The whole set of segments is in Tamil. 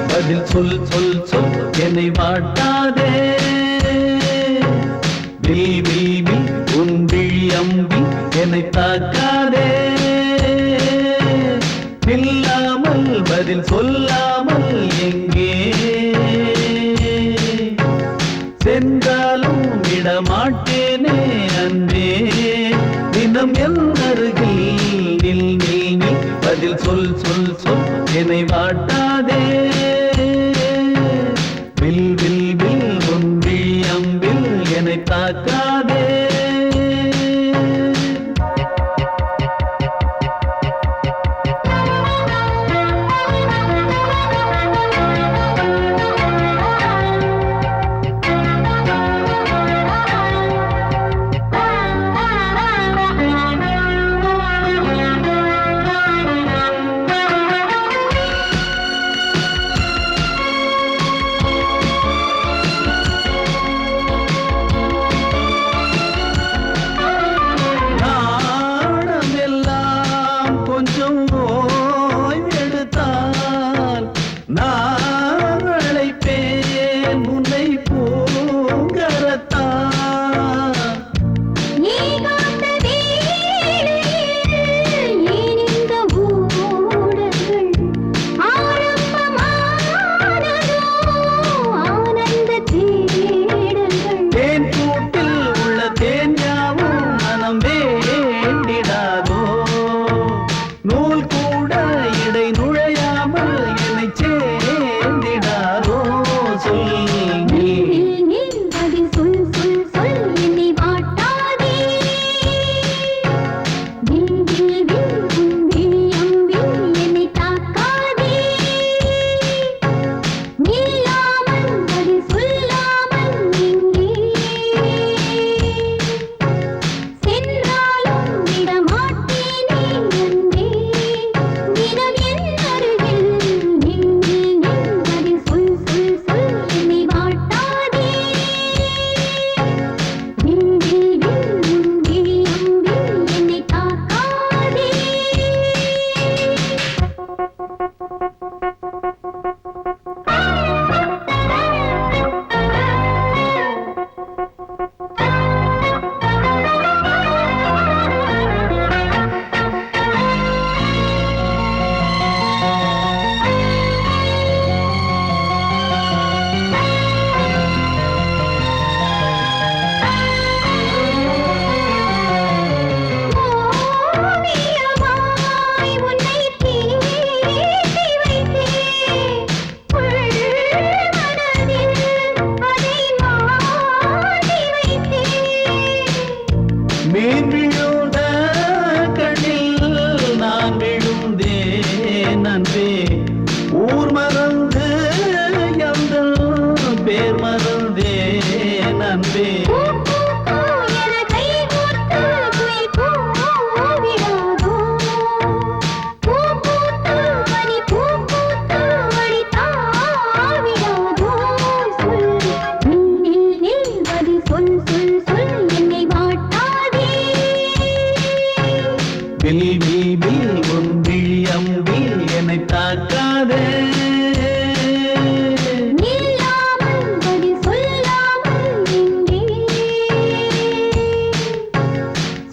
பதில் சொல் சொல் சொல் என்னை வாட்டாதே வில் வில் வில் உன் விழி அம்பி என்னை தாக்காதே இல்லாமல் பதில் சொல்லாமல் எங்கே சென்றாலும் விடமாட்டேனே அன்பே தினம் என் அருகில் நில் நில் நில் பதில் சொல் சொல் சொல் என்னை வாட்டாதே வில் வில் வில் உன் விழி அம்பில் என்னை தாக்காதே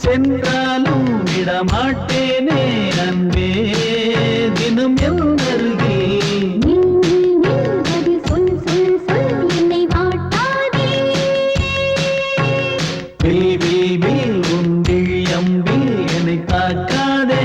சென்றாலும் விடமாட்டேனே அன்பே தினம் என் அருகில் சொல் சொல் சொல் என்னை வாட்டாதே வில் வில் வில் உன் விழி அம்பில் என்னை தாக்காதே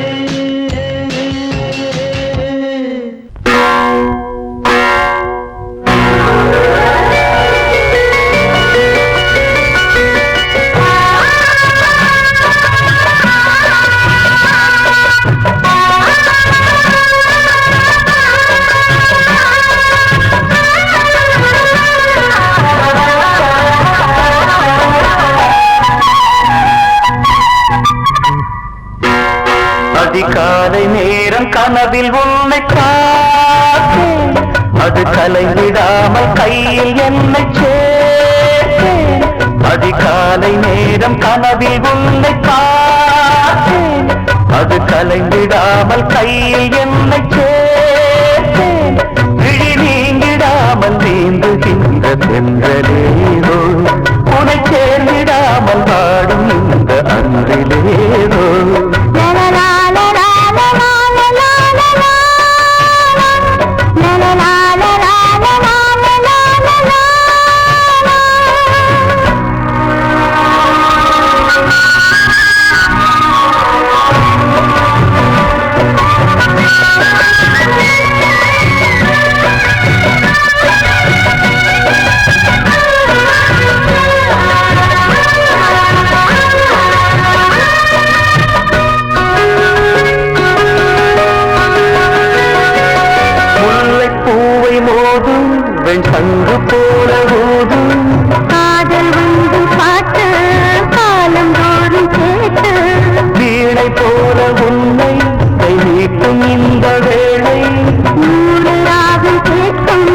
அதிகாலை நேரம் கனவில் உன்னை பார்த்தேன் அது கலைவிடாமல் கையில் என்னை சேர்த்தேன் அதிகாலை நேரம் கனவில் உன்னை பார்த்தேன் அது கலைவிடாமல் கையில் என்னை சேர்த்தேன் விழி தென்றலேதோ உனை சேர்ந்திடாமல் வாடும் இந்த அன்றிலேதோ சங்கு போல ஊதும் காதல் வந்து பாட்டு காலம் தோறும் கேட்டு வீணை போல உன்னை கை நீட்டும் இந்த வேளை நூறு ராகம் கேட்கும்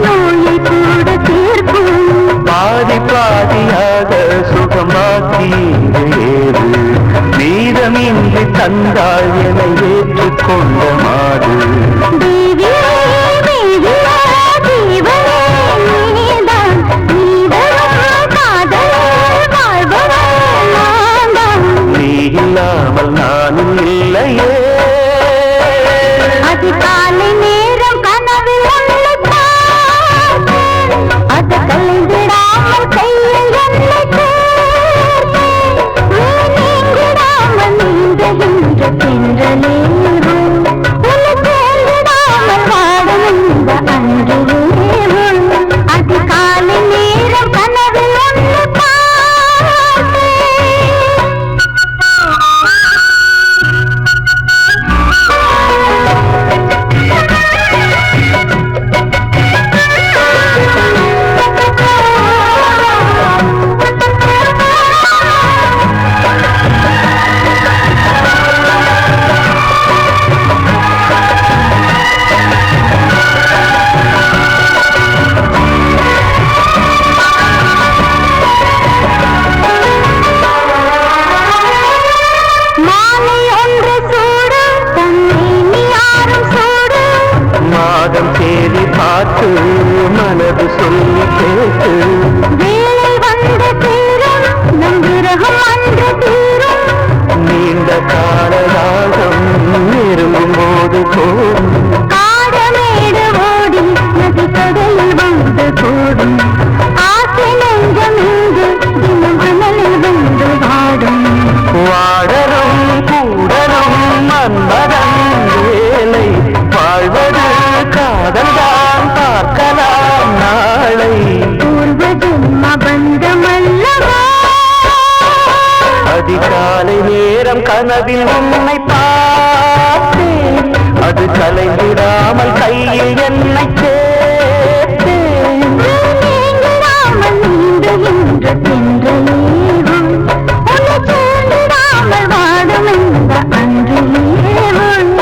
நோயை கூட தீர்க்கும் பாதி பாதியாக சுகமாக்கி ஏறு மீதமின்றி தந்தாள் என ஏற்றுக்கொண்ட மாடு இல்லாமல் நானும் இல்லையே அதிகாலை நேரம் கனவில் அது கலைந்திடாமல் கையில் நீங்கிடாமல் நீந்துகின்ற தென்றலேறும் வாடும் இந்த அன்றிலேறும் அதிகாலை நேரம் கனவில் தேடி பார்த்து மனது சொல்லி கேட்டு வேலை வந்து தீரும் நம் விரகம் வந்து தீரும் நீண்ட காலராகம் நெருங்கும் போது போடும் காடமேடு ஓடி நதி கடலில் வந்து கூடும் ஆசை நெஞ்சம் இங்கு தினம் அனலில் வந்து வாடும் வாடரும் கூடரும் மன்மதன் வேலை வாழ்வது காதல்தான் பார்க்கலாம் நாளை பூர்வ ஜென்ம பந்தமல்லவா அதிகாலை நேரம் கனவில் உன்னை பார்த்தேன் அது கலைந்திடாமல் கையில் என்னை சேர்த்தேன் நீங்கிடாமல் நீந்துகின்ற தென்றலேறும் உன்னை சேர்ந்திடாமல் வாடும் இந்த அன்றிலேறும்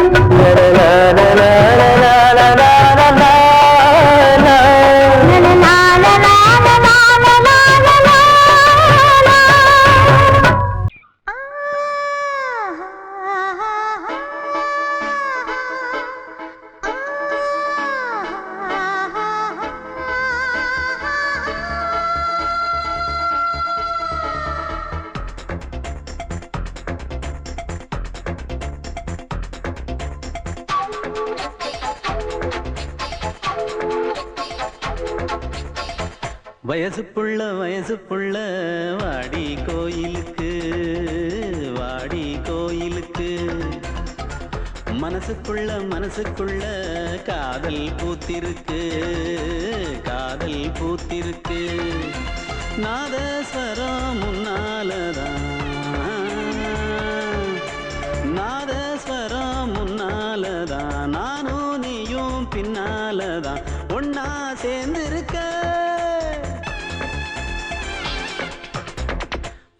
வயசு புள்ள வாடி கோயிலுக்கு மனசுக்குள்ள காதல் பூத்திருக்கு நாதஸ்வரம் முன்னாலதான் நானும் நீயும் பின்னாலதான் ஒன்னா சேர்ந்திருக்க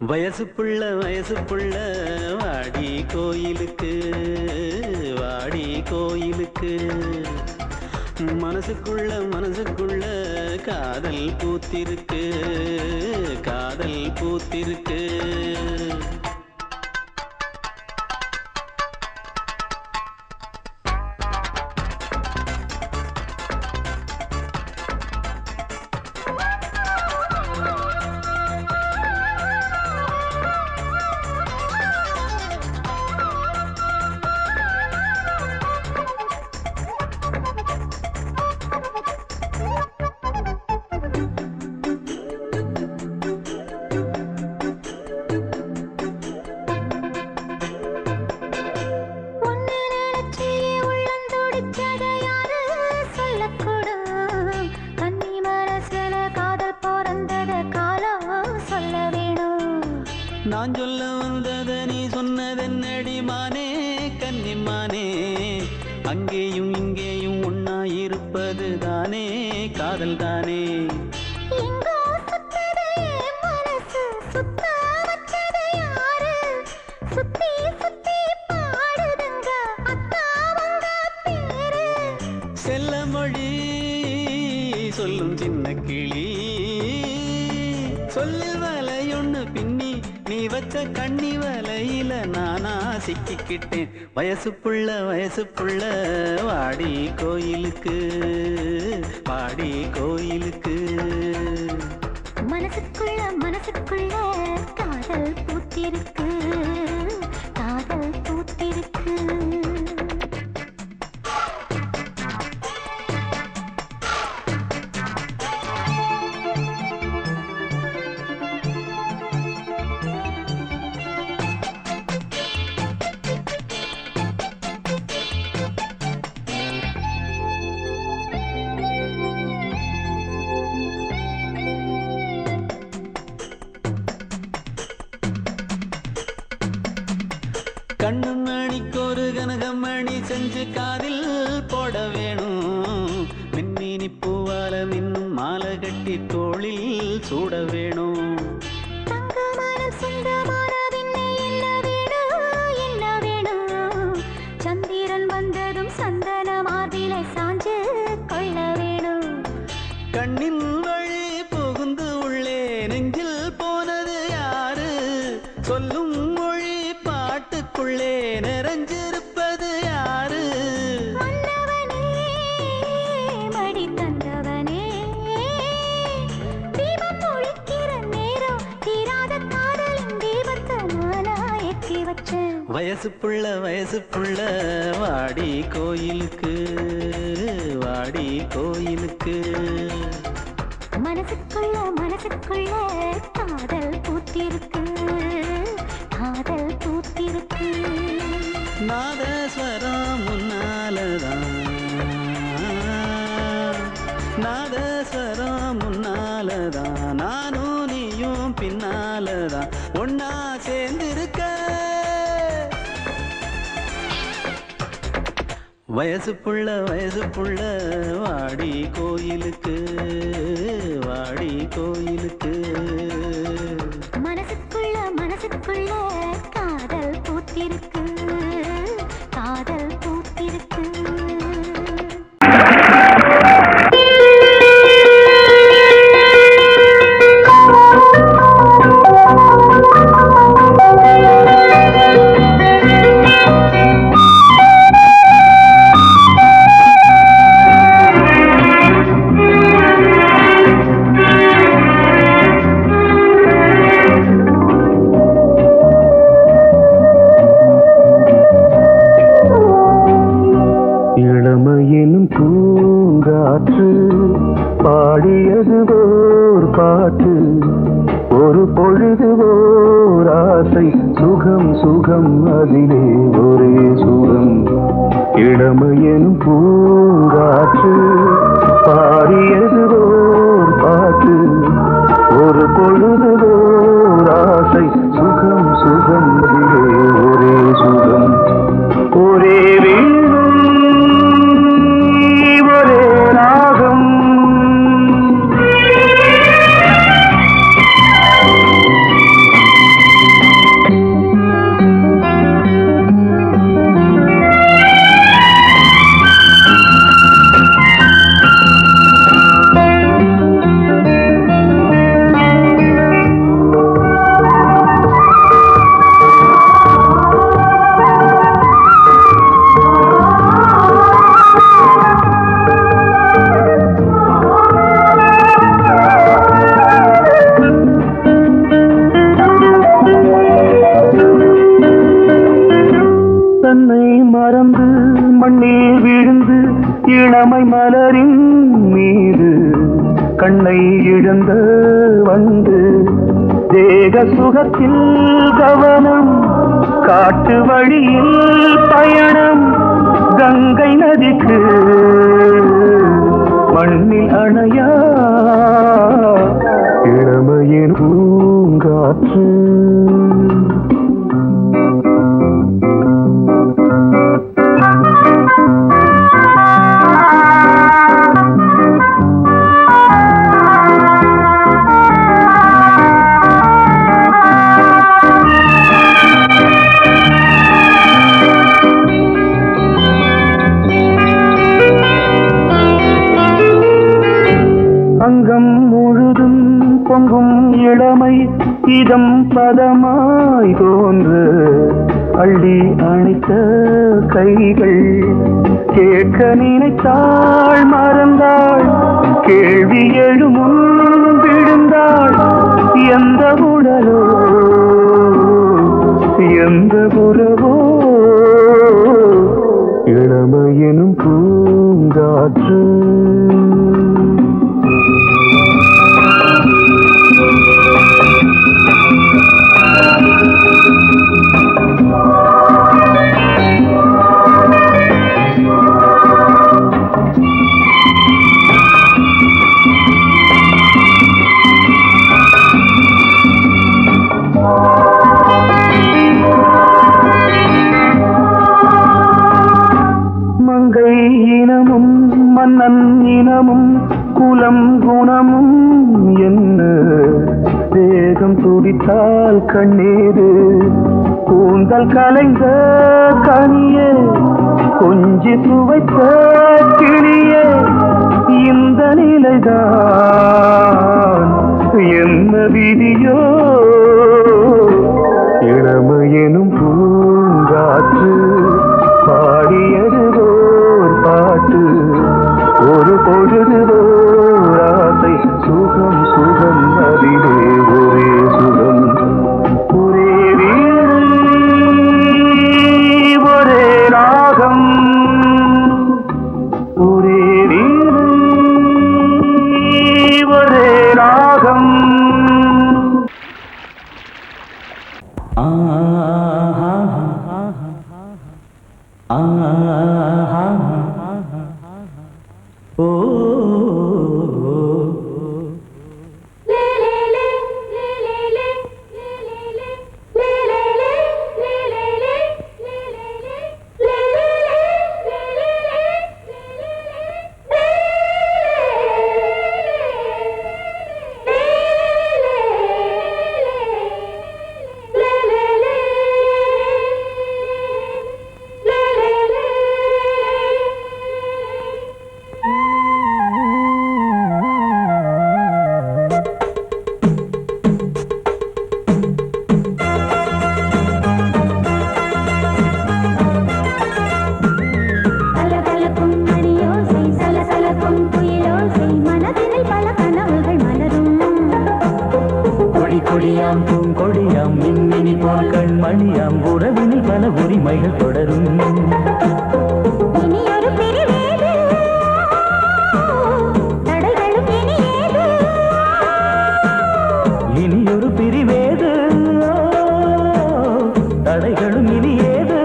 வயசு புள்ள வாடி கோயிலுக்கு மனசுக்குள்ள காதல் பூத்திருக்கு அங்கேயும் இங்கேயும் ஒன்னாயிருப்பது தானே காதல் தானே. செல்ல மொழி சொல்லும் சின்ன கிளி சொல்லில் வலையொன்னு பின்னி நீ வச்ச கண்ணி வலையில நானா சிக்கிக்கிட்டேன். வயசு புள்ள வாடி கோயிலுக்கு வாடி கோயிலுக்கு. மனசுக்குள்ள காதல் பூத்திருக்கு காதல் பூத்திருக்கு. கண்ணு மணிக்கொரு கனகமணி செஞ்சு காதில் போட வேணும். மின்மினி பூவால மின்னும் மாலை கட்டி தோளில் சூட வேணும். சந்திரன் வந்ததும் சந்தன மார்பிலை சாஞ்சு கொள்ள வேணும். கண்ணின் வழி புகுந்து உள்ளே நெஞ்சில் போனது யாரு சொல்லும் மொழி பாட்டுக்குள்ளே நிறைஞ்சிருப்பது யாரு. மடி தந்தவனே தீபம் ஒழிக்கிற நேரம் தீராத காதலின் தீபத்தை நானா ஏற்றி வச்சேன். வயசு புள்ள வாடி கோயிலுக்கு வாடி கோயிலுக்கு. மனசுக்குள்ள காதல் பூத்திருக்கு காதல் பூத்திருக்கு. நாதஸ்வரம் முன்னாலதான் நாதஸ்வரம் முன்னாலதான் நானும் நீயும் பின்னாலதான் ஒன்னா சேர்ந்திருக்க. வயசு புள்ள வாடி கோயிலுக்கு வாடி கோயிலுக்கு. மனசுக்குள்ள காதல் பூத்திருக்கு காதல் பூத்திருக்கு. இளமையின் பூங்காற்று பாடியது ஓர் பாட்டு ஒரு பொழுது ஓர் ஆசை சுகம் சுகம் அதிலே ஒரே சுகம். இளமையின் பூங்காற்று பாடியது ஓர் பாட்டு ஒரு பொழுது ஓர் ஆசை சுகம் சுகம் அதிலே ஒரே சுகம். ஒரே மண்ணில் விழுந்து இளமை மலரின் மீது கண்ணை இழந்த வந்து தேக சுகத்தில் கவனம் காட்டு வழியில் பயணம் கங்கை நதிக்கு மண்ணில் அணையா இளமையின் பூங்காற்று. இளமை இதம் பதமாய் தோன்று அள்ளி அணைத்த கைகள் கேட்க நினைத்தாள் மறந்தாள் கேள்வி எழுமுன் விழுந்தாள் எந்த உடலோ எந்த உறவோ இளமையெனும் பூங்காற்று மன்னன் இனமும் குலம் குணமும் என்ன வேகம் துடித்தால் கண்ணீரு கூந்தல் கலைந்த கனியே கொஞ்சி சுவைத்த கிளியே இந்த நிலைதான் என்ன விதியோ இளமையெனும் பூங்காற்று பாடியதுவோர் பாட்டு ஒரு பொழுதுவோர் ஆசை சுகம் சுகம் அதிலே ஒரே சுகம் ஒரே வீடு ஒரே ராகம் ஒரே வீடு ஒரே ராகம் பூங்கொடியாம் மின்மினி போல் கண்மணியாம் உறவினில் பல உரிமைகள் தொடரும் இனியொரு பிரிவேது தடைகளும் இனியேது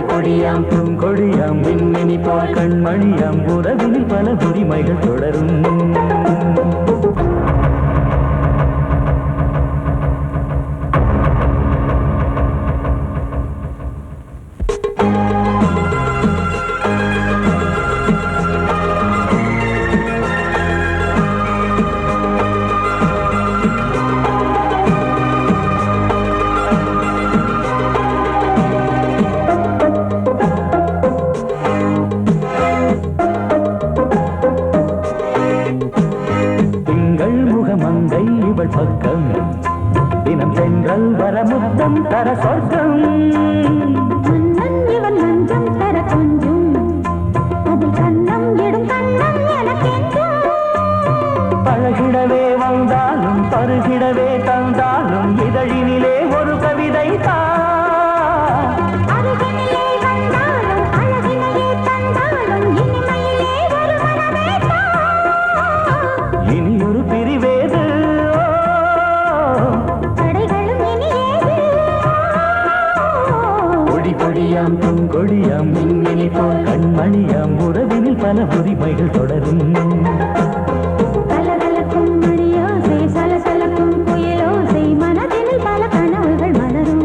கொடியாம் பூங்கொடியாம் மின்மினி போல் கண்மணியாம் உறவினில் பல உரிமைகள் தொடரும் பக்கம் தினம் சென்றல் வர முத்தம் தர சொர்க்கம் இவன் மஞ்சம் தர கொஞ்சம் அதில் கண்ணம் இடும் கண்ணம் எனக்கென்றும் பழகிடவே வந்தாலும் பருகிடவே தந்தாலும் இதழினிலே ஒரு கவிதை அருகினிலே வந்தாலும் அழகினையே தந்தாலும் இனிமையிலே ஒரு மனமே இனியொரு பிரிவேது கொடியாம் பூங்கொடியாம் மின்மினி போல் கண்மணியாம் உறவினில் பல உரிமைகள் தொடரும் கலகலக்கும் மணியோசை சலசலக்கும் புயலோசை மனதினில் பல கனவுகள் மலரும்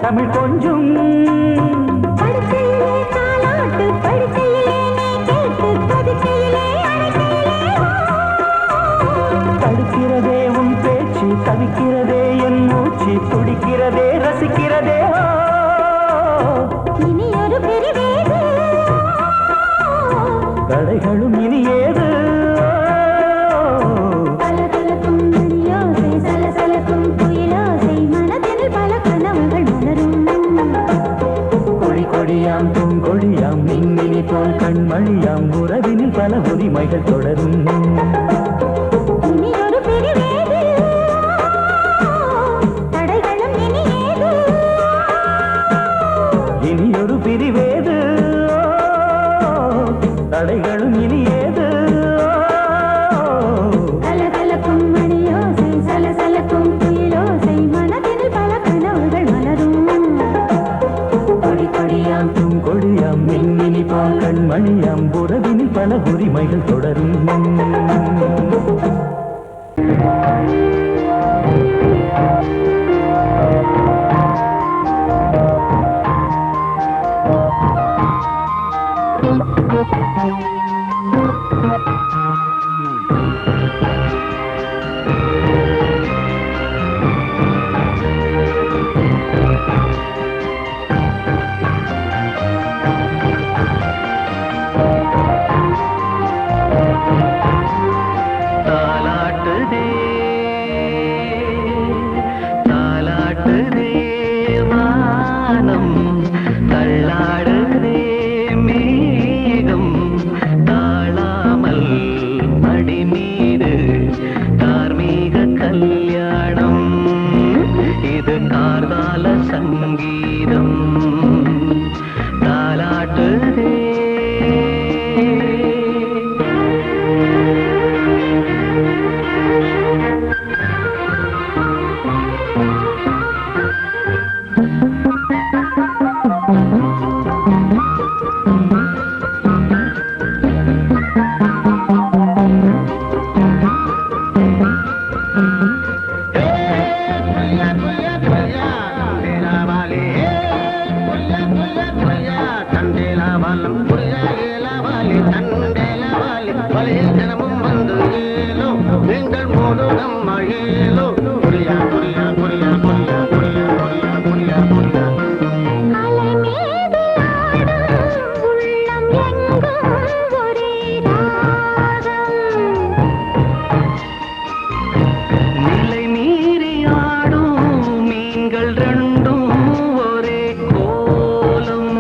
தமிழ் கொஞ்சும் படுக்கையிலே தாலாட்டு படுக்கையிலே நீ கேட்டு படுக்கையிலே அழைக்கையிலே தடுக்கிறதே உன் பேச்சு தவிக்கிறதே என் மூச்சு துடிக்கிறதே ரசிக்கிறதே இனி ஒரு பிரிவேது கடைகளும் இனி ஏது கலகலக்கும் மணியோசை சலசலக்கும் குயிலோசை மனதில் பல கனவுகள் மலரும் கொடி கொடியாம் பூங்கொடியாம் மின்மினி போல் கண்மணியாம் உறவினில் பல உரிமைகள் தொடரும் இனி ஒரு பிரிவேது தடைகளும் இனி ஏது இனி ஒரு பிரிவேது தடைகளும் இனி ஏது கலகலக்கும் மணியோசை சலசலக்கும் குயிலோசை மனதில் பல கனவுகள் மலரும் கொடி கொடியாம் பூங்கொடியாம் மின்மினி போல் கண்மணியாம் உறவினில் பல உரிமைகள் தொடரும் தாலாட்டுதே தாலாட்டுதே வானம் தள்ளாடுதே மேகம் தாழாமல் மடி மீது தார்மீக கல்யாணம் இது கார்கால சங்கீதம் தாலாட்டுதே அலை மீது ஆடும் உள்ளம் எங்கும் ஒரே ராகம் நிலை மீறி ஆடும் மீன்கள் ரெண்டும் ஒரே கோலம்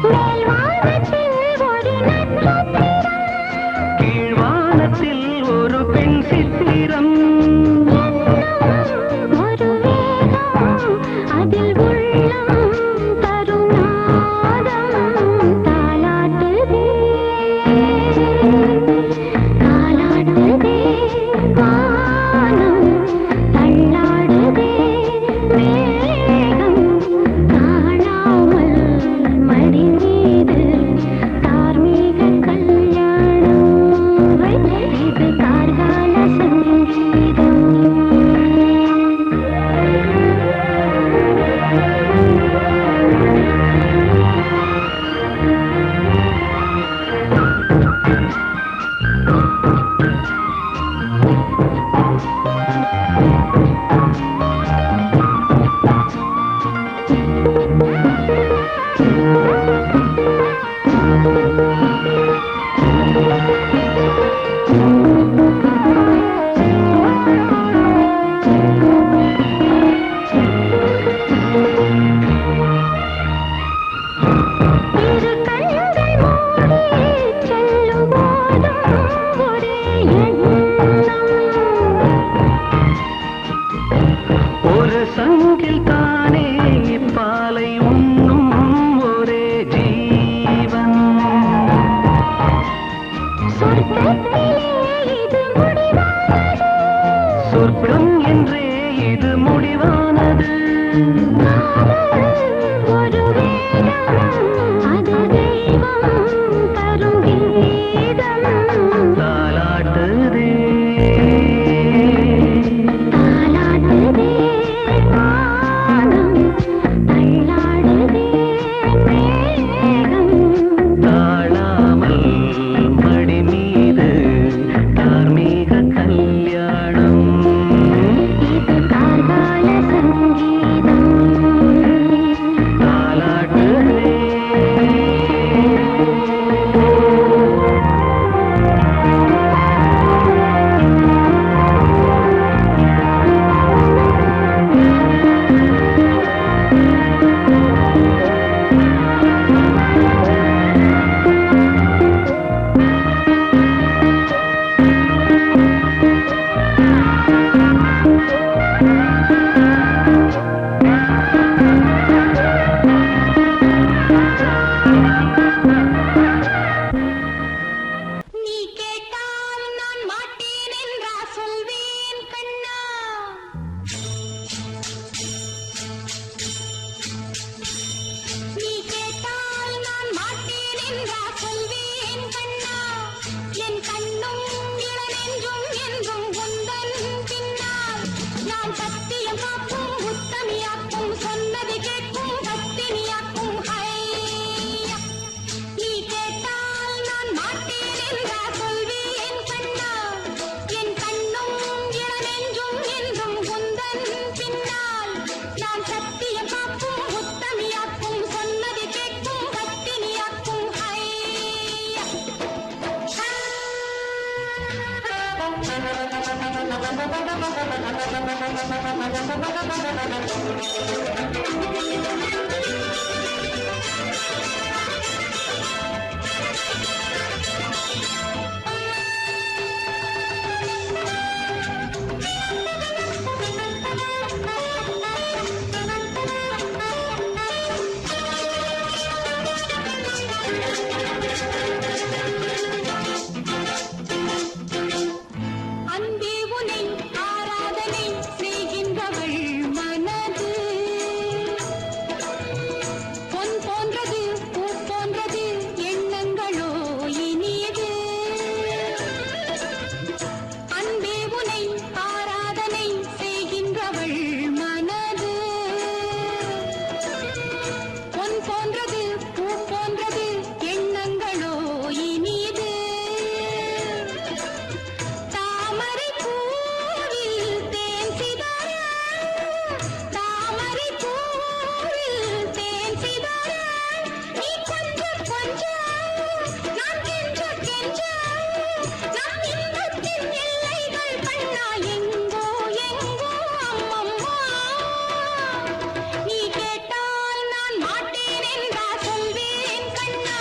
மேல்வானத்தில் ஒரு நட்சத்திரம் கீழ்வானத்தில் ஒரு பெண் சித்திரம் ஒரு வேகம் அதில் உள்ளம் கருநாதம் தாலாட்டுதே தாலாட்டுதே வானம் தள்ளாடுதே மேகம் காணாமல் மடி மீது தார்மீக கல்யாணம் இது கார்கால சங்கீதம் இரு கண்கள் மூடி செல்லும் போதும் ஒரே எண்ணம் ஒரு சங்கில் தானே பாலை உண்ணும் ஒரே ஜீவன் சொர்க்கத்திலே இது முடிவானது சொர்க்கம் என்றே இது முடிவானது ஒரு வேகம் அது தெய்வம் தரும் கீதம் தாலாட்டுதே தாலாட்டுதே சத்தியம் காக்கும் உத்தமியாக்கும் சொன்னது கேட்கும் பத்தினியாக்கும் ஹையா நீ கேட்டால் நான் மாட்டேன் என்றா சொல்வேன் கண்ணா என் கண்ணும் இளநெஞ்சும் என்றும் உந்தன் பின்னால் நான் சத்தியம் காக்கும் உத்தமியாக்கும் சொன்னது கேட்கும் பத்தினியாக்கும் ஹையா அன்பே உனை ஆராதனை செய்கின்றவள் மனது பொன் போன்றது பூ போன்றது எண்ணங்களோ இனியது அன்பே உனை ஆராதனை செய்கின்றவள் மனது பொன் போன்றது பூ போன்றது எண்ணங்களோ இனியது தாமரை பூவில் தேன் சிதற தாமரை பூவில் தேன் சிதற நீ கொஞ்சம் கொஞ்சம் நான் கெஞ்ச கெஞ்ச நம் இன்பத்தின் எல்லைகள் கண்ணா எங்கோ எங்கோ அம்மம்மா நீ கேட்டால் நான் மாட்டேன் என்றா சொல்வேன் கண்ணா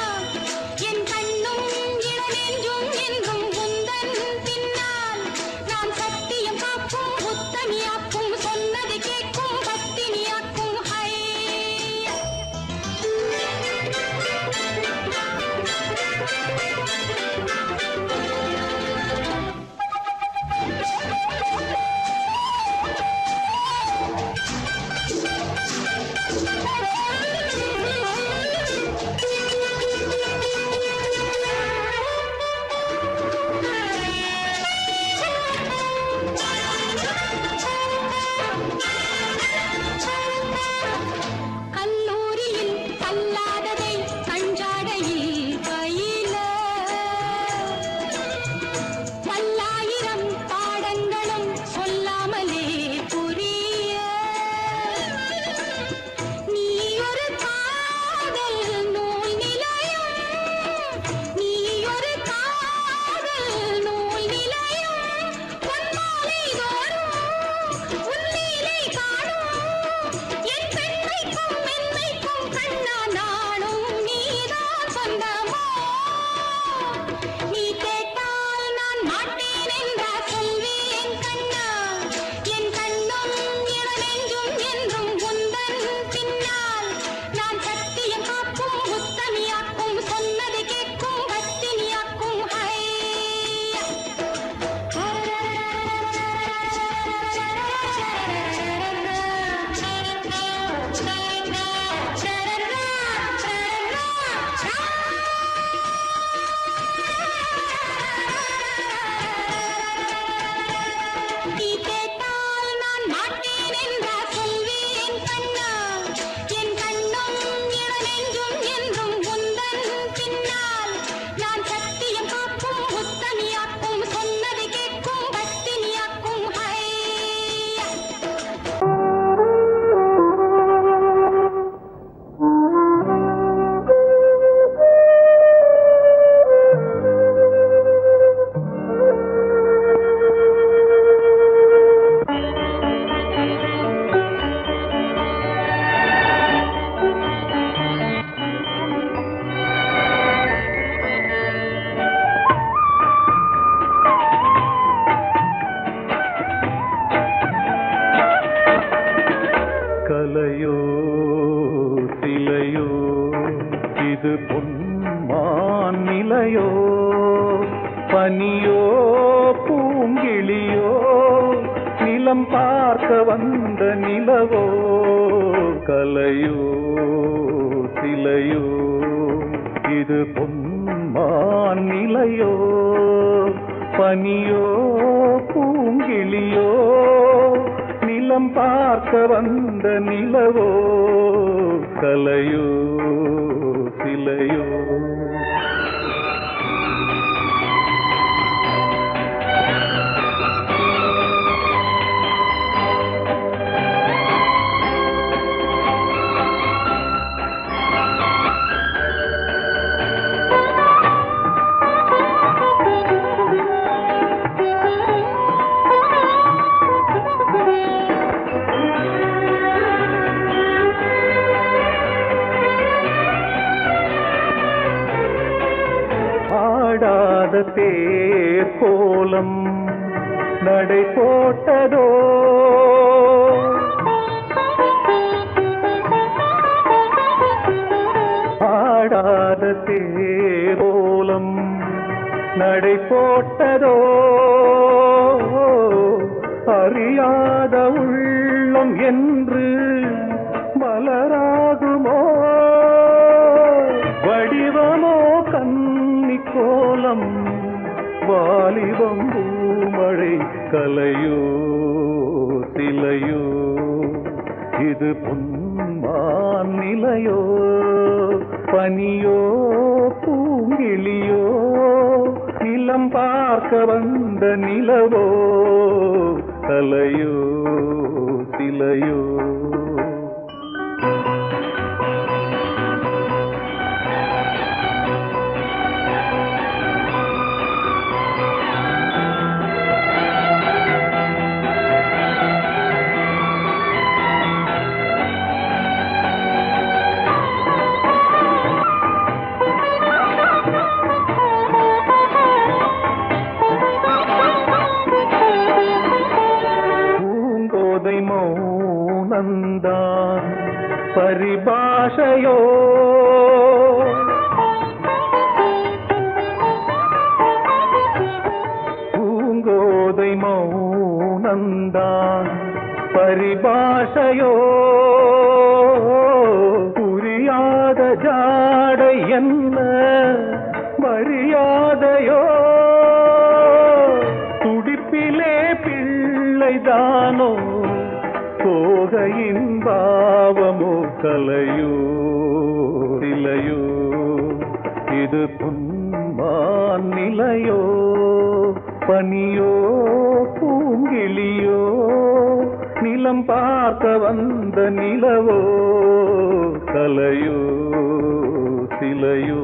என் கண்ணும் இளநெஞ்சும் என்றும் உந்தன் பின்னால் நான் சத்தியம் காக்கும் உத்தமியாக்கும் சொன்னது கேட்கும் பத்தினியாக்கும் ஹையா கல்லூரியில் கல்லாததை கஞ்சாடையில் பயில பல்லாயிரம் பாடங்களும் சொல்லாமலே புரிய நீ ஒரு காதல் நூல் நிலையம் நீ ஒரு காதல் நூல் நிலையம் பொன்மாலை தோறும் உன்னிலை காணும் என் பெண்மைக்கும் மென்மைக்கும் கண்ணா நானும் நீதான் சொந்தமோ நீ கேட்டால் நான் மாட்டேன் என்றா சொல்வேன் கண்ணா என் கண்ணும் இளநெஞ்சும் என்றும் உந்தன் பின்னால் நான் சத்தியம் காக்கும் உத்தமியாக்கும் சொன்னது கேட்கும் பத்தினியாக்கும் ஹையா நீ கேட்டால் நான் மாட்டேன் என்றா சொல்வேன் கண்ணா என் கண்ணும் இளநெஞ்சும் என்றும் உந்தன் பின்னால் நான் சத்தியம் காக்கும் உத்தமியாக்கும் சொன்னது கேட்கும் பத்தினியாக்கும் ஹையா கலையோ சிலையோ இது பொன்மான் நிலையோ பனியோ பூங்கிளியோ நிலம் பார்க்க வந்த நிலவோ கலையோ சிலையோ இது பொன்மான் நிலையோ பனியோ பூங்கிளியோ நிலம் நிலம் பார்க்க வந்த நிலவோ கலையோ சிலையோ ஆடாத தேர் கோலம் நடை போட்டதோ ஆடாத தேர் கோலம் நடை போட்டதோ அறியாத உள்ளம் என்று மலராகுமோ வடிவமோ கன்னி கோலம் வாலிபம் பூமழை கலையோ சிலையோ இது பொன்மான் நிலையோ பனியோ பூங்கிளியோ நிலம் பார்க்க வந்த நிலவோ கலையோ சிலையோ மௌனந்தான் பரிபாஷையோ பூங்கோதை மௌனந்தான் பரிபாஷையோ புரியாத ஜாடை என்ன மரியாதையோ துடிப்பிலே பிள்ளைதானோ போகையின் பாவமோ கலையோ சிலையோ இது பொன்மான் நிலையோ பனியோ பூங்கிளியோ நிலம் பார்க்க வந்த நிலவோ கலையோ சிலையோ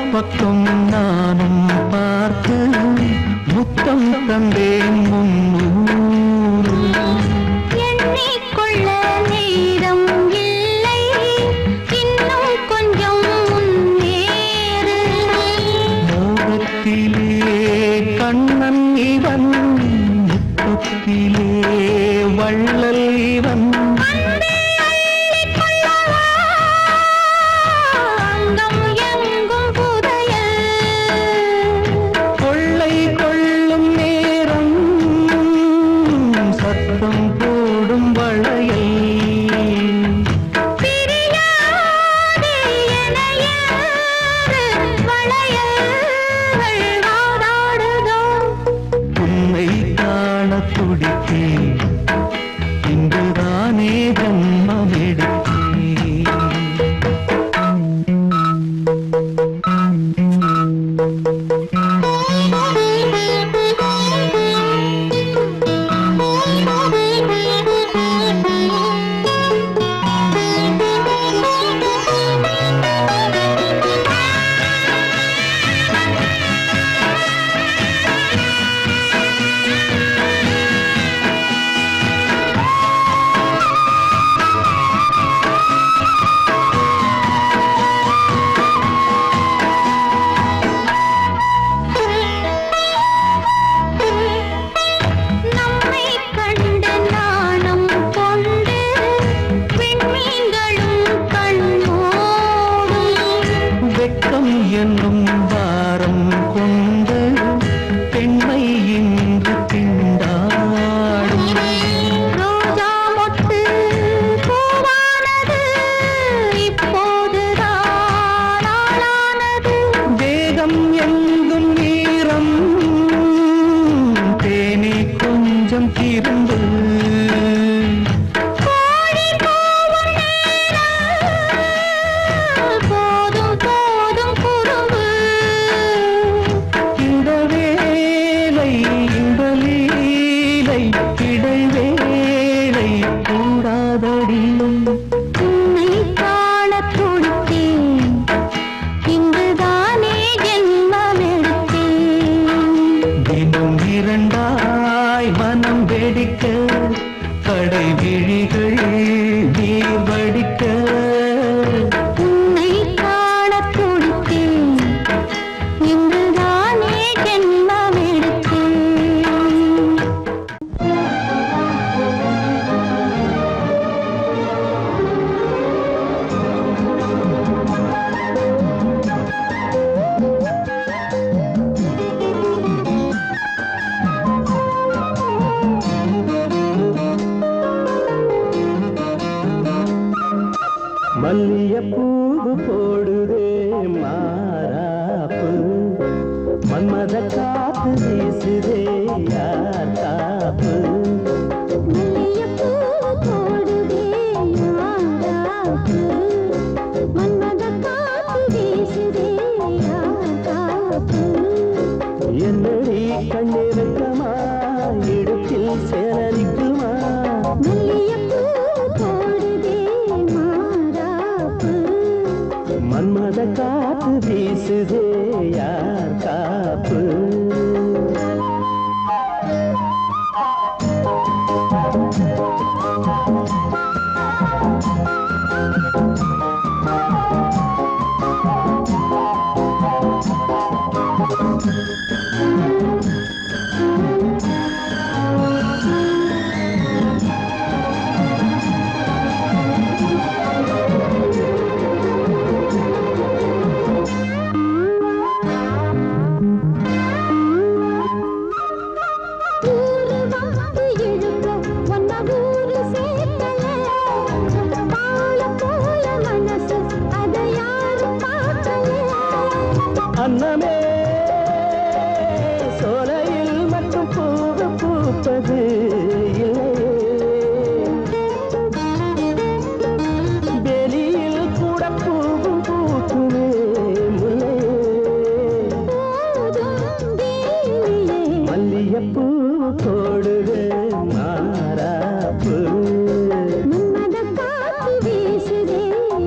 பக்கம் நானும் பார்த்து முத்தம் தந்தேன் முன்னூறு எண்ணிக்கொள்ள நேரம் இல்லை இன்னும் கொஞ்சம் முன்னேறு மோகத்திலே கண்ணன் இவன் முத்தத்திலே வள்ளல் இவன் துடித்தேன் என்னும் பாரம் கொண்டு பெண்மை இன்று திண்டாடும். ரோஜா மொட்டு பூவானது இப்போதுதான் ஆளானது. தேகம் எங்கும் ஈரம் தேனி கொஞ்சம் திருந்து. கோழி கூவும் நேரம் போதும் போதும் குறும்பு. இந்த வேலை இந்த லீலை இடைவேளை கூடாதடியும். உன்னை காணத் துடித்தேன், இங்குதானே ஜென்மமெடுத்தேன். தினம் இரண்டாய் மனம் வெடிக்க கடை விழிகள் நீர் வடிக்க. உன்னை காணத் துடித்தேன், இங்குதானே ஜென்மமெடுத்தேன். மல்லியப்பூவு போடுதே மாறாப்பு, மன்மத காத்து வீசுதே யார் காப்பு. மல்லிகைப்பூ போடுதே மாறாப்பு, மன்மதக் காத்து வீசுதே யார் காப்பு. என்னடி கண்ணிருக்கமா இடுப்பில் சேலரிக்குமா. மல்லிகைப்பூ போடுதே மாறாப்பு, மன்மத காத்து வீசுதே யார் காப்பு. ஊரு வந்து இழுக்க ஒன்ன ஊரு சேர்க்கல. பால போல மனசு அதை யாரும் பார்க்கல. அன்னமே சோலையில் மட்டும் பூவு பூப்பது இல்லையே. வெளியில் கூட பூவும் பூக்குமே முல்லையே. போதும் தேனியே, மல்லியப்பூ போடுது மாறாப்பு, மன்மதக் காத்து வீசுதே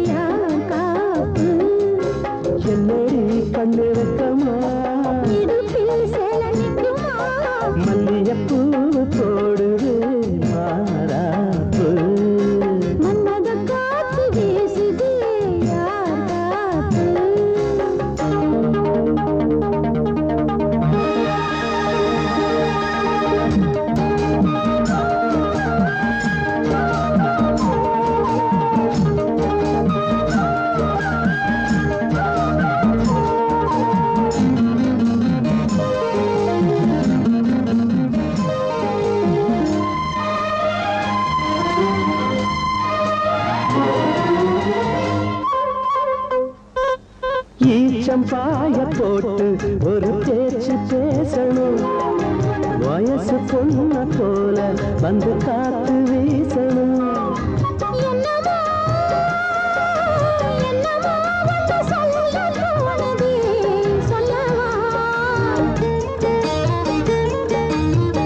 யார் காப்பு. என்னடி கண்ணிருக்கமா இடுப்பில் சேல நிற்குமா. மல்லியப்பூ போடுது மாறாப்பு. மன்மதக் காத்து வீசுதே யார் காப்பு. ஈச்சம் பாய போட்டு ஒரு பேச்சு பேசணும். வயசு பொண்ண போல வந்து காத்து வீசணும். என்னமோ என்னமோ வந்து சொல்ல தோணுதே, சொல்லவா.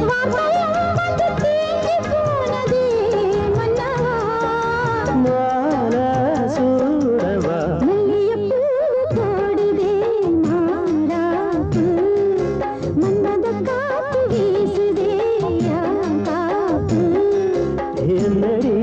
வார்த்தையும் வந்து தீங்கி போனதே, மன்னவா. மாற சூடவா மல்லிகைப்பூ போடுதே மாறாப்பு, மன்மதக் காத்து வீசுதே யார் காப்பு. என்னடி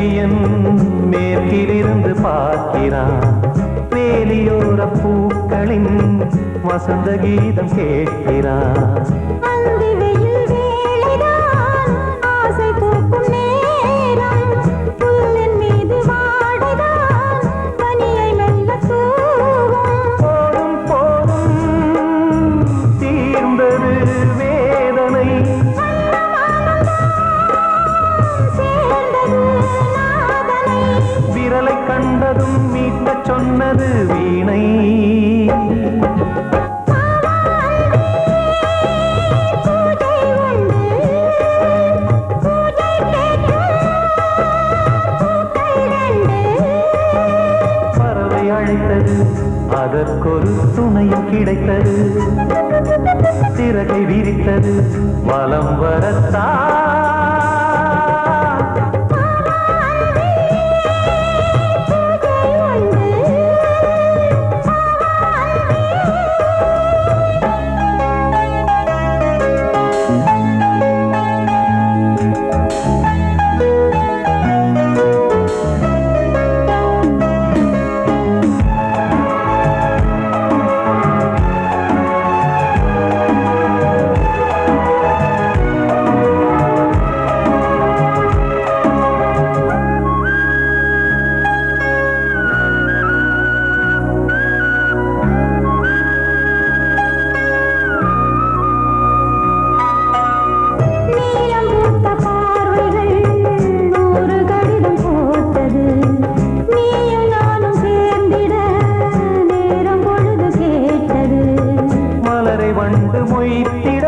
சூரியன் மேற்கிலிருந்து பார்க்கிறான் வேலியோர பூக்களின் வசந்த கீதம் கேட்கிறான் அந்தி வெயில் வேளைதான் ஆசை பூக்கும் நேரம் புல்லின் மீது வாடைதான் பனியை மெல்ல தூவும் போதும் போதும் தீர்ந்தது வேதனை சேர்ந்தது நாதனை விரலை கண்டதும் மீட்டச் சொன்னது வீணை பறவை அழைத்தது அதற்கொரு துணையும் கிடைத்தது சிறகை விரித்தது வலம் வரத்தான் வண்டு மொய்த்திட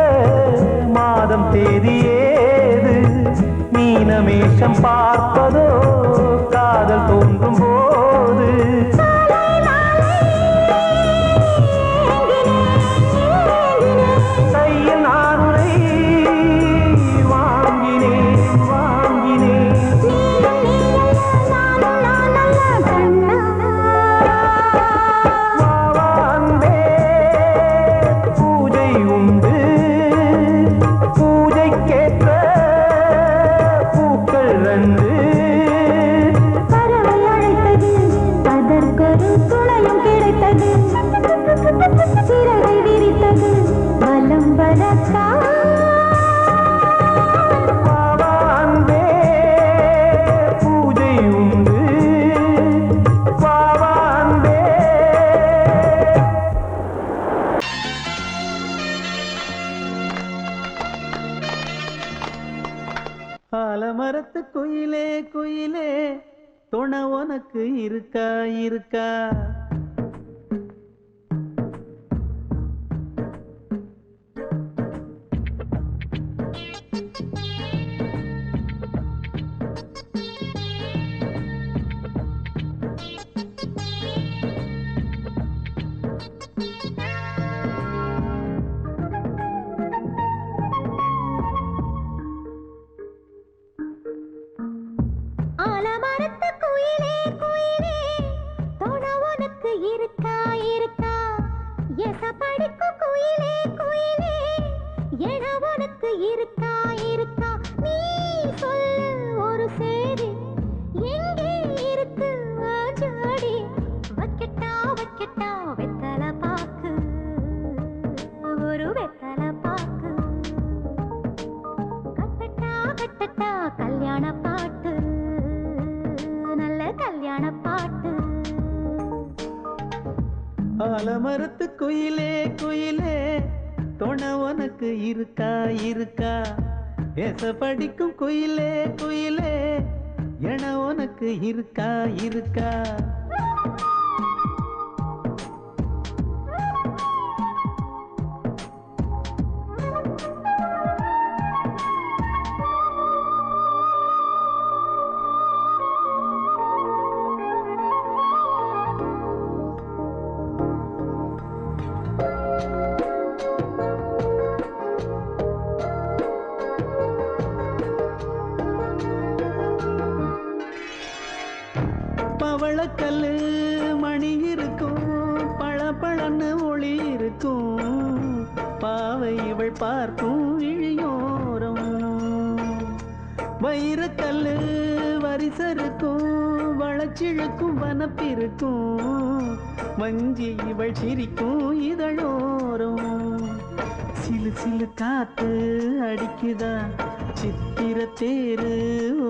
மாதம் தேதி ஏது மீனமேஷம் பார்ப்பதோ காதல் தோன்றும் போது கையில் நானுரை வாங்கினேன் வாங்கினேன் சிறகை விரித்தது வலம் வரத்தான் பூஜை உண்டு பாவாந்தே ஆலமரத்து குயிலே குயிலே துணை உனக்கு இருக்கா இருக்கா ஆலமரத்து குயிலே குயிலே துணை உனக்கு இருக்கா இருக்கா எச படிக்கும் குயிலே குயிலே என உனக்கு இருக்கா இருக்கா நீ சொல்லு ஒரு சேதி எங்கே இருக்கு ஜோடி வைக்கட்டா வைக்கட்டா வெத்தலை பாக்கு ஒரு வெத்தலை பாக்கு கட்டட்டா கட்டட்டா கல்யாண பாட்டு நல்ல கல்யாண பாட்டு ஆலமரத்து குயிலே குயிலே துணை உனக்கு இருக்கா இருக்கா எச படிக்கும் குயிலே குயிலே என உனக்கு இருக்கா இருக்கா பவளக்கல்லு மணி இருக்கும் பளபளன்னு ஒளி இருக்கும் பாவை இவள் பார்க்கும் இழியோரம் வைரக்கல்லு பரிசருக்கும் வளச்சிழுக்கும் வனப்பிருக்கும் வஞ்சி இவள் சிரிக்கும் இதழோரும் சிலு சிலு காத்து அடிக்குதா சித்திர தேரு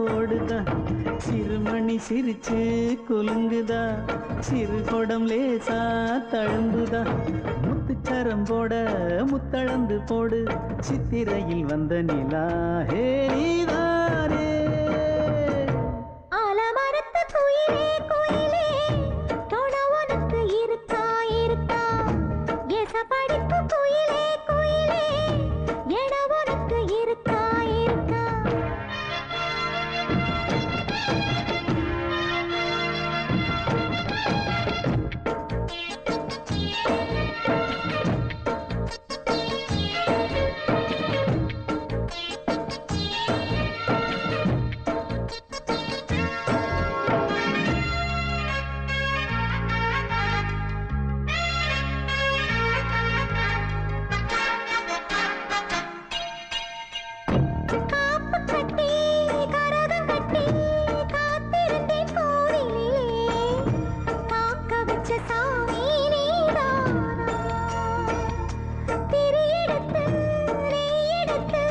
ஓடுதா சிறுமணி சிரிச்சு குலுங்குதா சிறு கொடம் லேசா தழும்புதா முத்துச்சரம் போட முத்தளந்து போடு சித்திரையில் வந்த நிலா ஹே நீதானே ஆலமரத்து குயிலே குயிலே தொட உனக்கு இருக்கா இருக்கா எசபடிப்பு குயிலே குயிலே எட உனக்கு இருக்கா இருக்கா காப்பு கட்டி கரகம் கட்டி காத்திருந்தேன் கோவிலிலே காக்க வச்ச சாமி நீதானா திரியெடுத்து நெய்யெடுத்து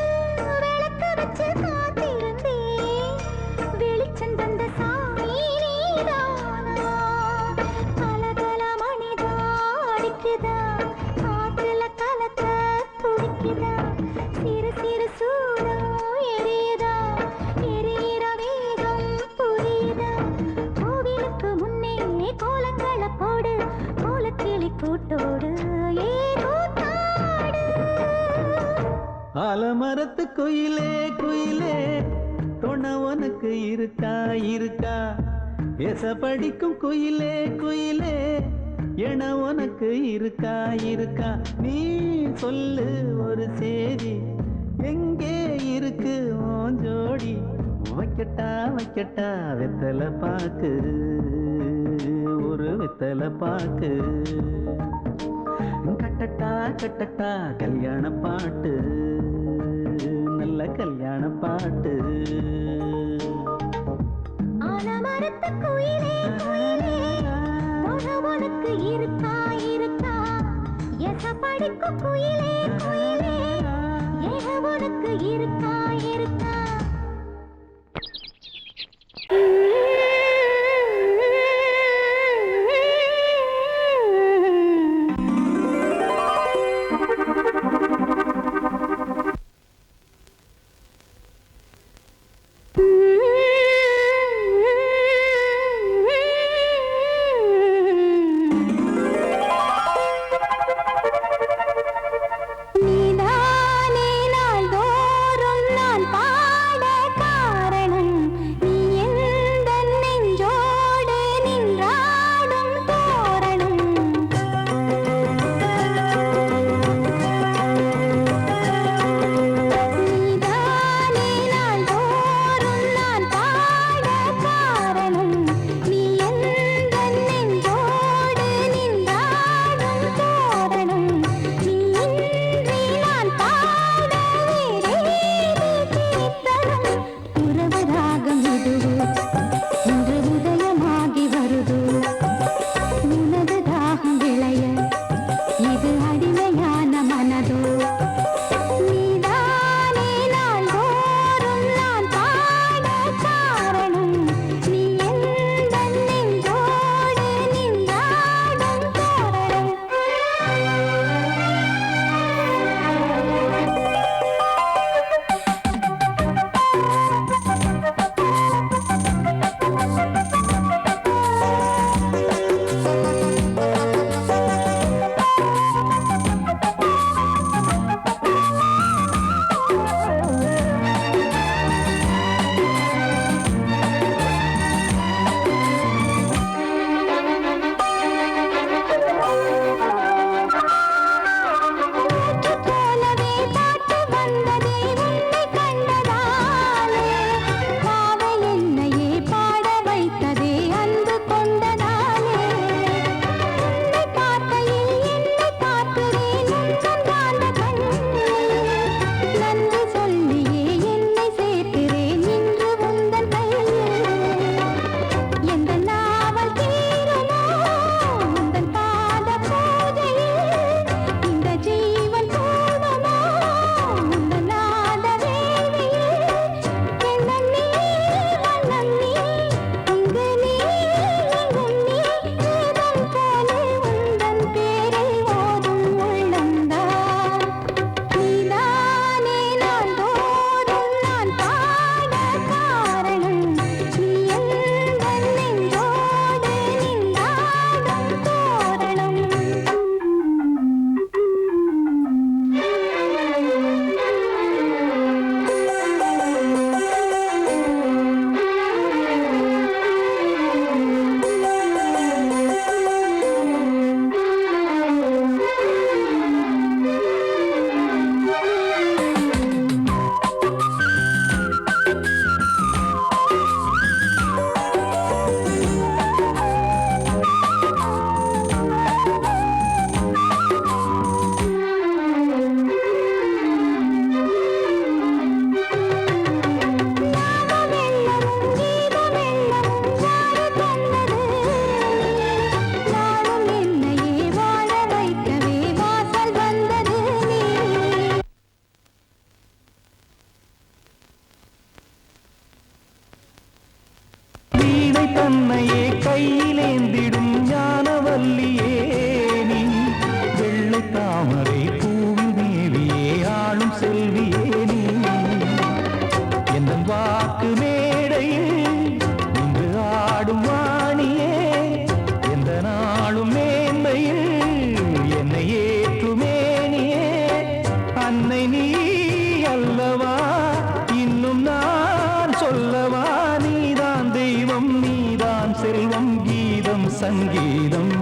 விளக்கு வச்சு காத்திருந்தேன் வெளிச்சம் தந்த சாமி நீதானா கலகல மணிதா அடிக்குதா காற்றுல கலக்க துடிக்குதா சிறு சிறு சூடம் எரியுதா எரியிற வேகம் புரியுதா கோவிலுக்கு முன்னே கோலங்கள போடு கோலக்கிளி கூட்டோடு ஏ கூத்தாடு ஆலமரத்து குயிலே குயிலே தொண உனக்கு இருக்கா இருக்கா எச படிக்கும் குயிலே குயிலே என உனக்கு இருக்கா இருக்கா நீ சொல்லு ஒரு சேதி எங்கே இருக்கு உன் ஜோடி வைக்கட்டா வைக்கட்டா வெத்தலை பாக்கு ஒரு வெத்தலை பாக்கு கட்டட்டா கட்டட்டா கல்யாண பாட்டு நல்ல கல்யாண பாட்டு ஆலமரத்து குயிலே குயிலே தொட உனக்கு இருக்கா இருக்கா எச படிக்கும் குயிலே குயிலே எட உனக்கு இருக்கா இருக்கா நீதானே நாள்தோறும் பாட்டு மேடையில் இன்று ஆடும் வாணியே எந்த நாளும் மேன்மையில் என்னை ஏற்றுமேனியே அன்னை நீ அல்லவா இன்னும் நான் சொல்லவா நீதான் தெய்வம் நீதான் செல்வம் கீதம் சங்கீதம்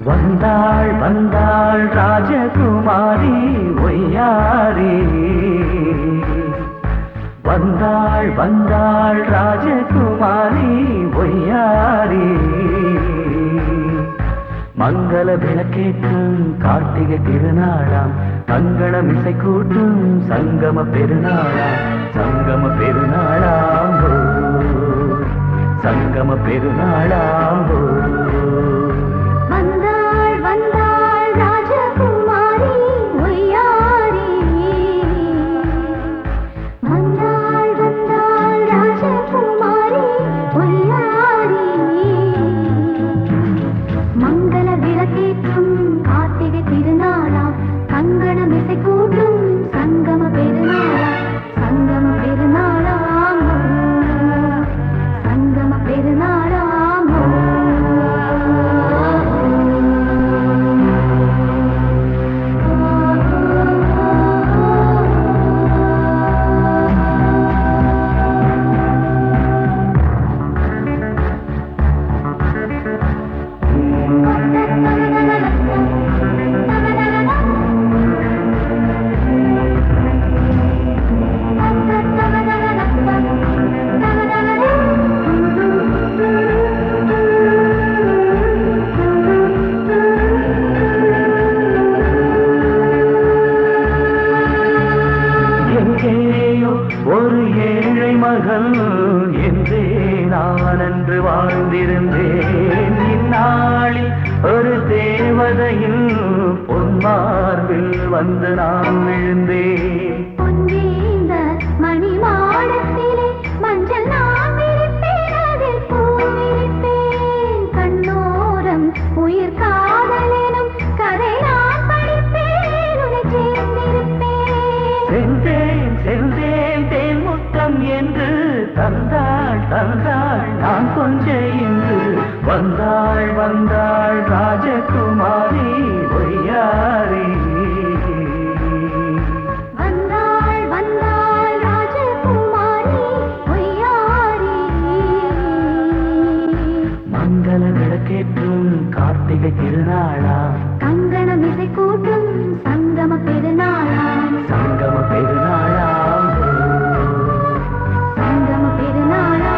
வந்தாள் வந்தாள் ராஜகுமாரி ஒய்யாரி வந்தாள் வந்தாள் ராஜகுமாரி ஒய்யாரி மங்கள விளக்கேற்றும் கார்த்திகை திருநாளாம் கங்கணம் இசை கூட்டும் சங்கம பெருநாளாம் சங்கம பெருநாளாம் சங்கம பெருநாளாம் ஒரு ஏழை மகள் என்றே நான் என்று வாழ்ந்திருந்தேன் இந்நாளில் ஒரு தேவதையில் பொன்மார்பில் வந்து நான் விழுந்தேன் மணிமாடத்திலே மஞ்சள் நான் விரிப்பேன் அதில் பூ விரிப்பேன் கண்ணோரம் உயிர் காதலெனும் கதை நான் படிப்பேன் உன்னை சேர்ந்திருப்பேன் சென்றேன் சென்றேன் தேன் முத்தம் என்று தந்தாள் தந்தாள் நான் கொஞ்சம் என்று வந்தாள் வந்தாள் ராஜகுமாரி ஒய்யாரி மங்கள விளக்கேற்றும் கார்த்திகை திருநாளா கங்கணம் இசை கூட்டும் சங்கம பெருநாளா சங்கம பெருநாளா சங்கம பெருநாளா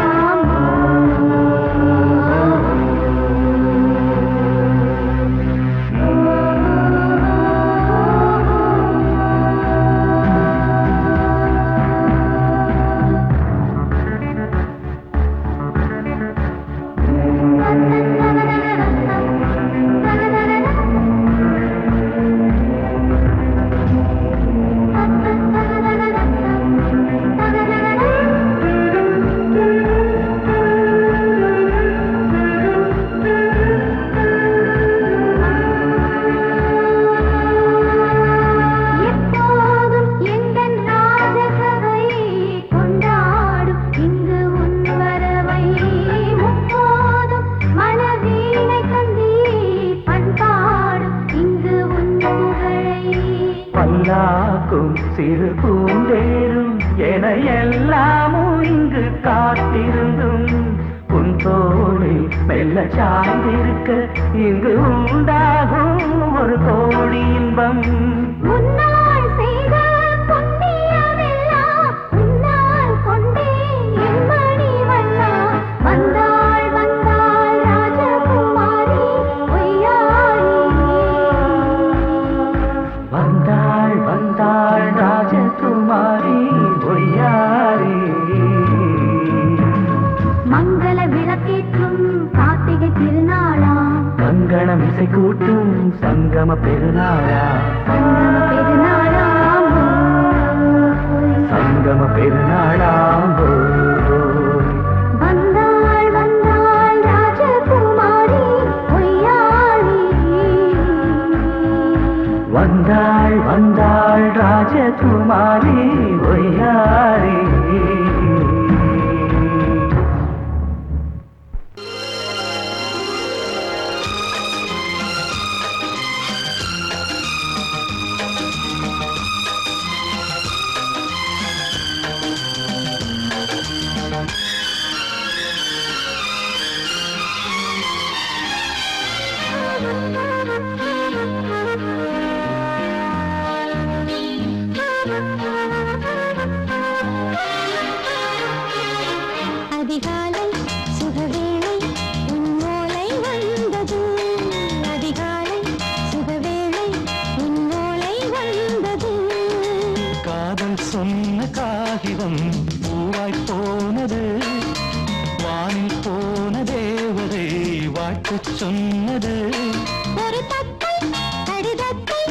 காக்கும் சிறு பூந்தேரும் என எல்லாமும் இங்கு காத்திருந்தும் உன் தோளில் மெல்ல சாய்ந்திருக்க இங்கு உண்டாகும் ஒரு கோடி இன்பம். முன்னால் செய்த புண்ணியமெல்லாம் முன்னால் கொண்டே என் மணி வண்ணா. வந்தாள் வந்தாள் ராஜகுமாரி பொய்யாரி. வந்தாள் வந்தாள் ராஜகுமாரி பொய்யாரி. மங்கள விளக்கேற்றும் கார்த்திகை திருநாளாம் கங்கணம் இசை கூட்டும் சங்கம பெருநாளா. பெருநாளாம் சங்கம பெருநாளாம் வந்தாள் வந்தாள் ராஜகுமாரி பொய்யாரி. வந்தாள் வந்தாள் ராஜகுமாரி பொய்யாரி. அதிகாலை சுகவேளை உன் ஓலை வந்தது. அதிகாலை சுகவேளை உன் ஓலை வந்தது. காதல் சொன்ன காகிதம் பூவாய் போனது. வானில் போன தேவதை வாழ்த்து சொன்னது. ஒரு தத்தை கடிதத்தை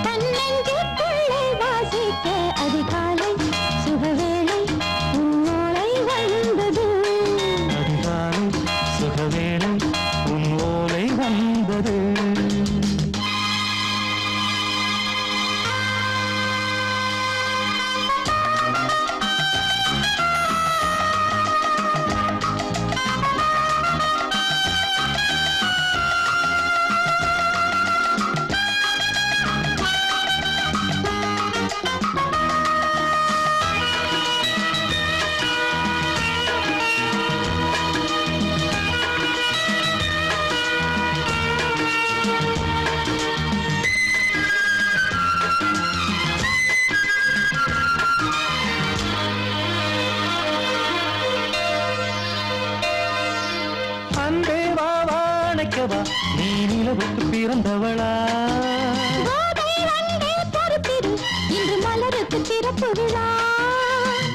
தன்னெஞ்சுக்குள்ளே வாசிக்க அதிகாலை சுகவேளை உன் ஓலை வந்தது. அதிகாலை சுகவேளை உன் ஓலை வந்தது. அன்பே வா வாழைக்கவா நீ நிலவுக்கு பிறந்தவளா. கோதை வந்தே பொறுப்பிரு இன்று மலருக்கு திறப்பு விழா.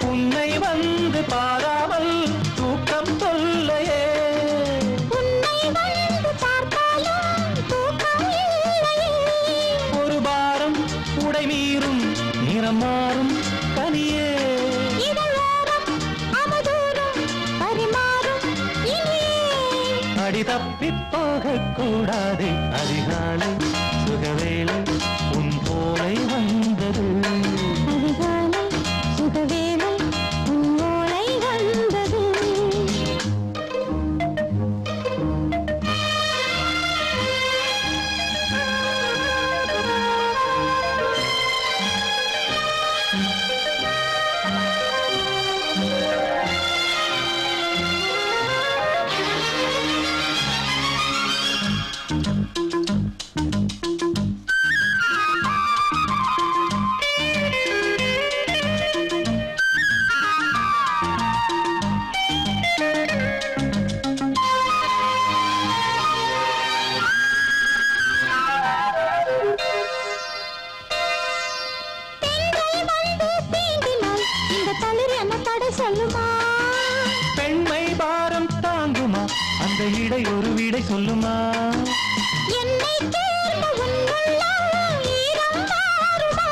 உன்னை வந்து பாராமல் தூக்கம் சொல்லையே. உன்னை வந்து பார்த்தாலும் தூக்கம் இல்லையே. ஒரு பாரம் உடை மீறும் நிறம் மாறும் கனியே. இதழோரம் அவதூறும் பரிமாறும் இனியே. அடி தப்பி போகக் கூடாதே. அதிகாலை சுகவேளை உன் போலை வந்தது. அதிகாலை சுகவேளை உன் ஓலை வந்தது. சொல்லுமா பெண்மை பாரம் தாங்குமா அந்த இடை ஒரு விடை சொல்லுமா என்னை தேர்ந்த உன்னுள்ளம் ஈரம் மாறுமா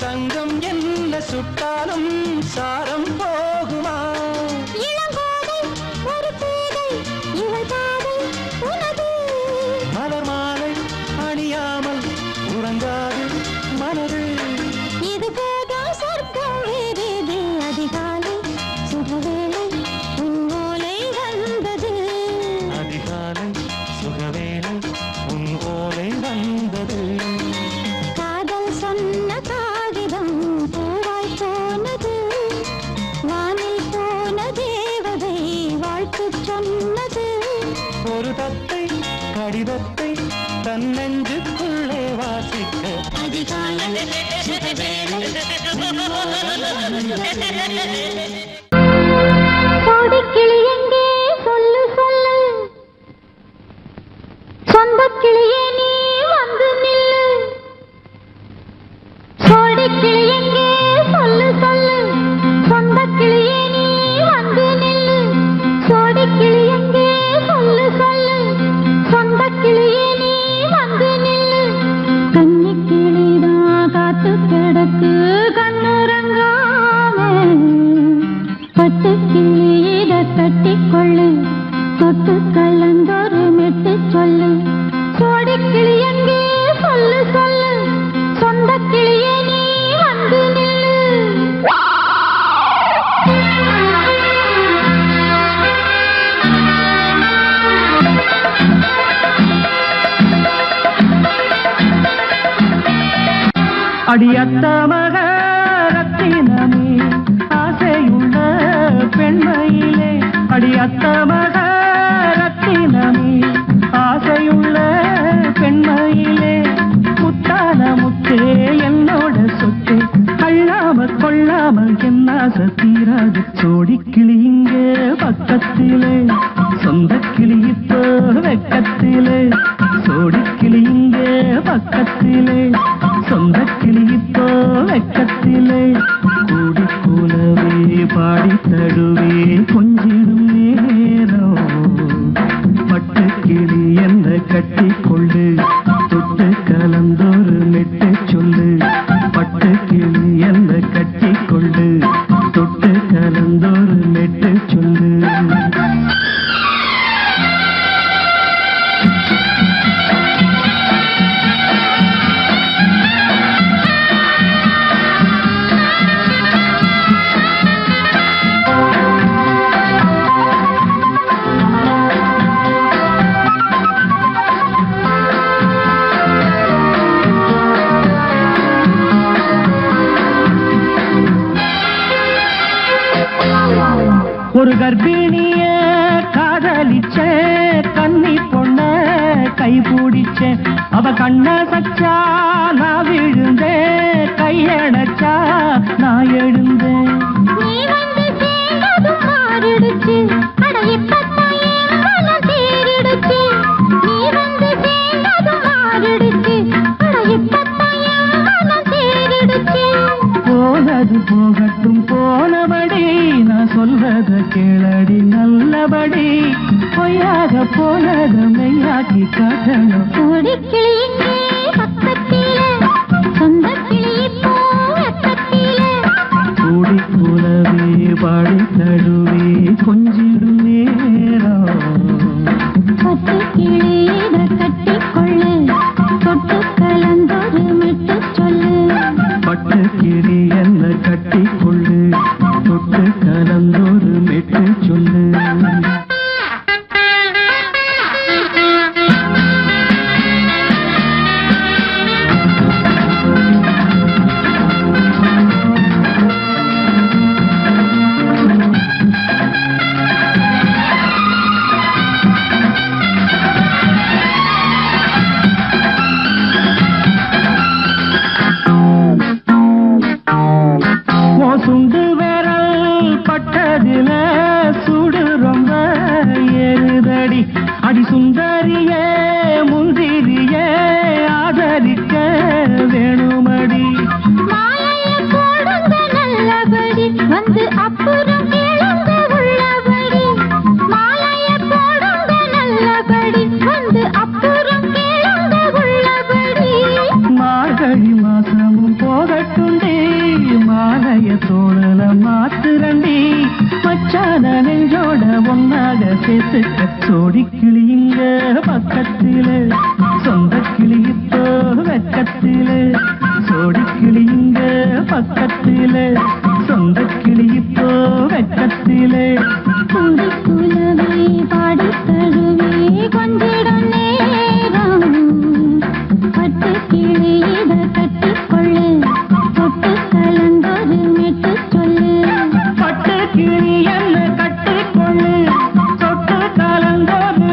சங்கம் என்ன சுட்டாலும் சாரம் போகுமா இளங்கோதை ஒரு பேதை இவள் பாதை உனது மலர் மாலை அணியாமல் உறங்காது மனது இது போதும் சொர்க்கம் வேறேது அதிகாலை சுகவேளை உன் ஓலை வந்தது அதிகாலை சுகவேளை உன் ஓலை வந்தது காதல் சொன்ன காதல் ஒரு தத்தை கடிதத்தை தன்னெஞ்சுக்குள்ளே வாசிக்க அதிகாலை கோடிக்கிளி எங்கே சொல்லு சொல்லு சொந்த கிளியே நீ வந்து நில்லு கோடிக்கிளி எங்கே சொல்லு சொல்லு சொந்த கிளியே நீ வந்து நில்லு கோடிக்கிளி எங்கே சொல்லு சொல்லு சொந்த கிளியே நீ வந்து நில்லு கன்னி கிளிதான் காத்து கிடக்கு கண்ணுறங்காம பட்டு கிளியிட கட்டிக்கொள்ளு தொட்டு கலந்தொரு மெட்டு சொல்லு கோடி கிளி எங்கே சொல்லு சொல்லு சொந்த கிளியே நீ வந்து நில்லு அடியத்த மக ரத்தினமே ஆசையுள்ள பெண்மையிலே அடியத்த மக ரத்தினமே ஆசையுள்ள பெண்மையிலே முத்தான முத்தே என்னோட சொத்து அள்ளாம கொள்ளாம என்ன தீராது சோடி கிளி இங்கே பக்கத்திலே சொந்த கிளி இப்போ வெக்கத்திலே சோடி கிளி இங்கே பக்கத்திலே சொந்த கிளி இப்போ வெக்கத்திலே கூடி கூலவே பாடி தடுவே கொஞ்சிடும் நேரம் பட்டு கிளி என்ன கட்டி கொள்ளு தொட்டு கலந்தொரு மெட்டு சொல்லு பட்டு கிளி என்ன கட்டி கொள்ளு தொட்டு கலந்தொரு மெட்டு சொல்லு ஒரு கர்ப்பிணிய காதலிச்ச கன்னி பொண்ண கைபிடிச்ச அவ கண்ண சச்சா நான் விழுந்தேன் கையடைச்சா நான் எழுந்தேன் நீ வந்து சேர்ந்ததும் மாறிடுச்சு அட இப்பத்தான் என் மனம் தேறிடுச்சு நீ வந்து சேர்ந்ததும் மாறிடுச்சு அட இப்பத்தான் என் மனம் தேறிடுச்சு போனது போகட்டும் போனபடி நான் சொல்றத கேளடி நல்லபடி பொய்யாக போனது மெய்யாக்கி காட்டணும் கோடி கிளி இங்கே பக்கத்திலே சொந்த கிளி இப்போ வெக்கத்திலே கூடி கூலவே பாடி தடுவே கொஞ்சிடும் நேரம் பட்டு கிளியிட கட்டிக்கொள்ளு தொட்டு கலந்தொரு மெட்டு சொல்லு பட்டு கிளி என்ன கட்டி கொள்ளு தொட்டு கலந்தொரு மெட்டு சொல்லு சுண்டு விரல் பட்டதில சுடு ரொம்ப ஏறுதடி அடி சுந்தரியே முந்திரியே ஆதரிக்க வேணுமடி மாலைய போடுங்க நல்லபடி வந்து அப்புறம் கேளுங்க உள்ளபடி மாலைய போடுங்க நல்லபடி வந்து அப்புறம் கேளுங்க உள்ளபடி மார்கழி மாசமும் போகட்டுண்டி மாலைய தோழல மாத்துரண்டி மச்சான நெஞ்சோட ஒன்னாக சேர்த்துக்க சோடி கிளி இங்க பக்கத்திலே சொந்த கிளி இப்போ வெக்கத்திலே சோடி கிளி இங்க பக்கத்திலே சொந்த கிளி இப்போ வெக்கத்திலே கூடி குலவே பாடி தழுவே கொஞ்சிடம் நேரம் பட்டு கிளியிட கட்டிக்கொள்ளு தொட்டு கலந்தொரு மெட்டு சொல்லு பட்டு கிளி என்ன கட்டிக்கொள்ளு தொட்டு கலந்தொரு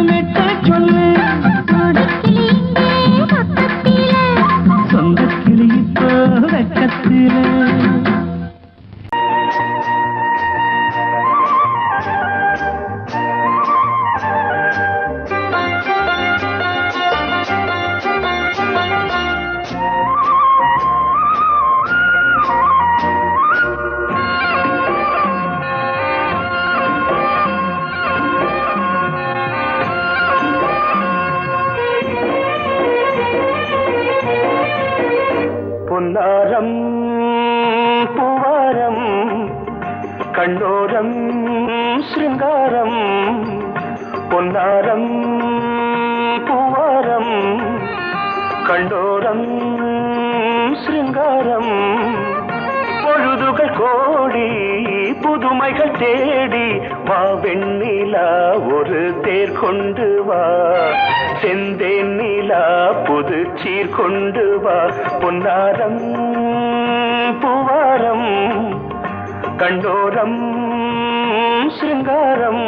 பொன்னாரம் பூவாரம் கண்ணோரம் சிருங்காரம் பொன்னாரம் பூவாரம் கண்டோரம் சிருங்காரம் பொழுதுகள் கோடி புதுமைகள் தேடி வா வெண்ணிலா ஒரு தேர் கொண்டு வா செந்தேன் நிலா புது சீர் கொண்டு வா பொன்னாரம் பூவாரம் கண்டோரம் சிருங்காரம்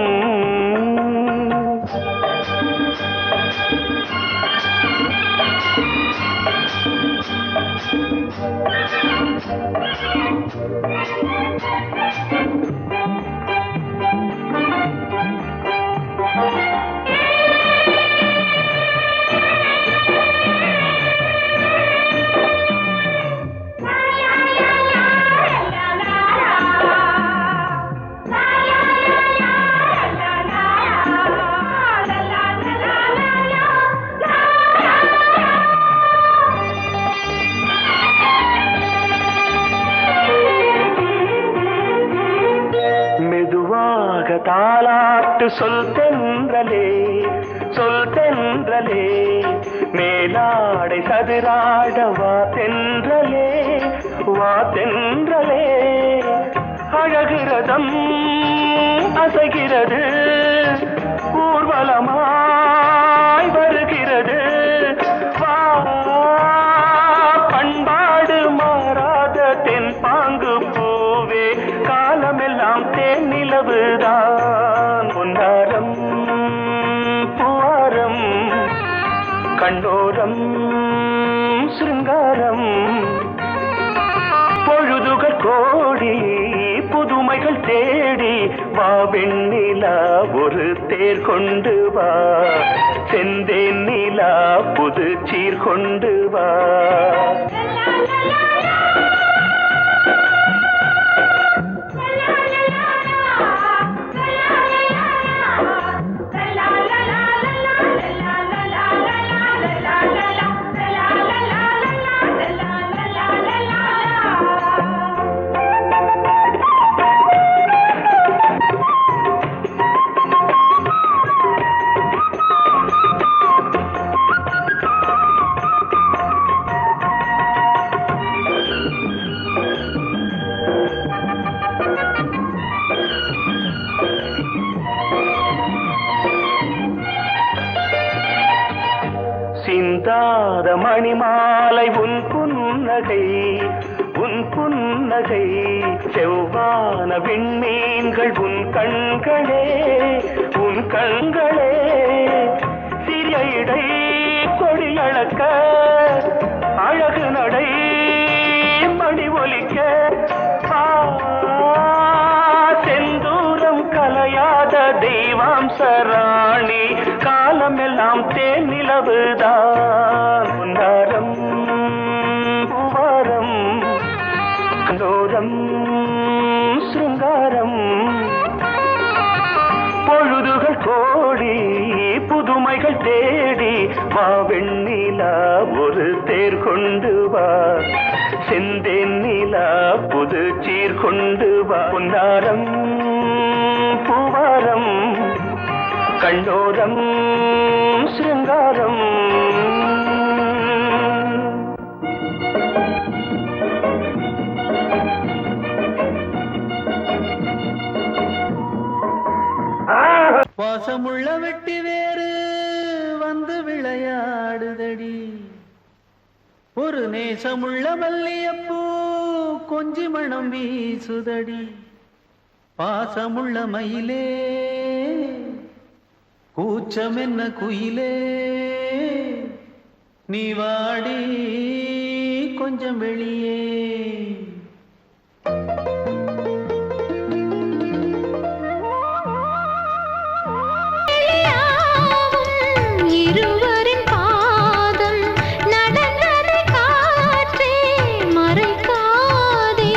தாலாட்டு சொல் தென்றலே மேலாடை சதுராட வா தென்றலே அழகிறதம் அசைகிறது ஊர்வலமாய் வருகிறது வா பண்பாடு மாறாத தென் பாங்கு பூவே காலமெல்லாம் தேன் நிலவுதான் பொன்னாரம் பூவாரம் கண்டோரம் சிருங்காரம் பொழுதுகள் கோடி புதுமைகள் தேடி வா வெண்ணிலா ஒரு தேர் கொண்டு வா செந்தேன் நிலா புது சீர் கொண்டு வா சிந்தாத மணிமாலை உன் புன்னகை செவ்வான விண்மீன்கள் உன் கண்களே சிறிய இடை கொடியளக்க அழகு நடை மணி ஒலிக்க செந்தூரம் கலையாத தெய்வாம்சராணி காலமெல்லாம் தேன் நிலவுதான் பொன்னாரம் பூவாரம் கண்டோரம் சிருங்காரம் பொழுதுகள் கோடி புதுமைகள் தேடி வா வெண்ணிலா ஒரு தேர் கொண்டு வா செந்தேன் நிலா புது சீர் கொண்டு வா பொன்னாரம் பூவாரம் கண்டோரம் சிருங்காரம் வாசமுள்ள வெட்டி வேறு வந்து விளையாடுதடி ஒரு நேசமுள்ள மல்லியப்பூ கொஞ்சி மணம் வீசுதடி பாசமுள்ள மயிலே கூச்சம் என்ன குயிலே நீ வாடி கொஞ்சம் வெளியே இருவரின் பாதம் நடந்ததை காற்றே மறைக்காதே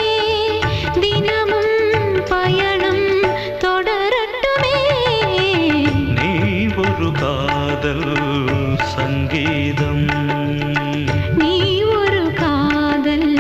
தினமும் பயணம் தொடரட்டுமே நீ ஒரு காதல் சங்கீதம் நீ ஒரு காதல்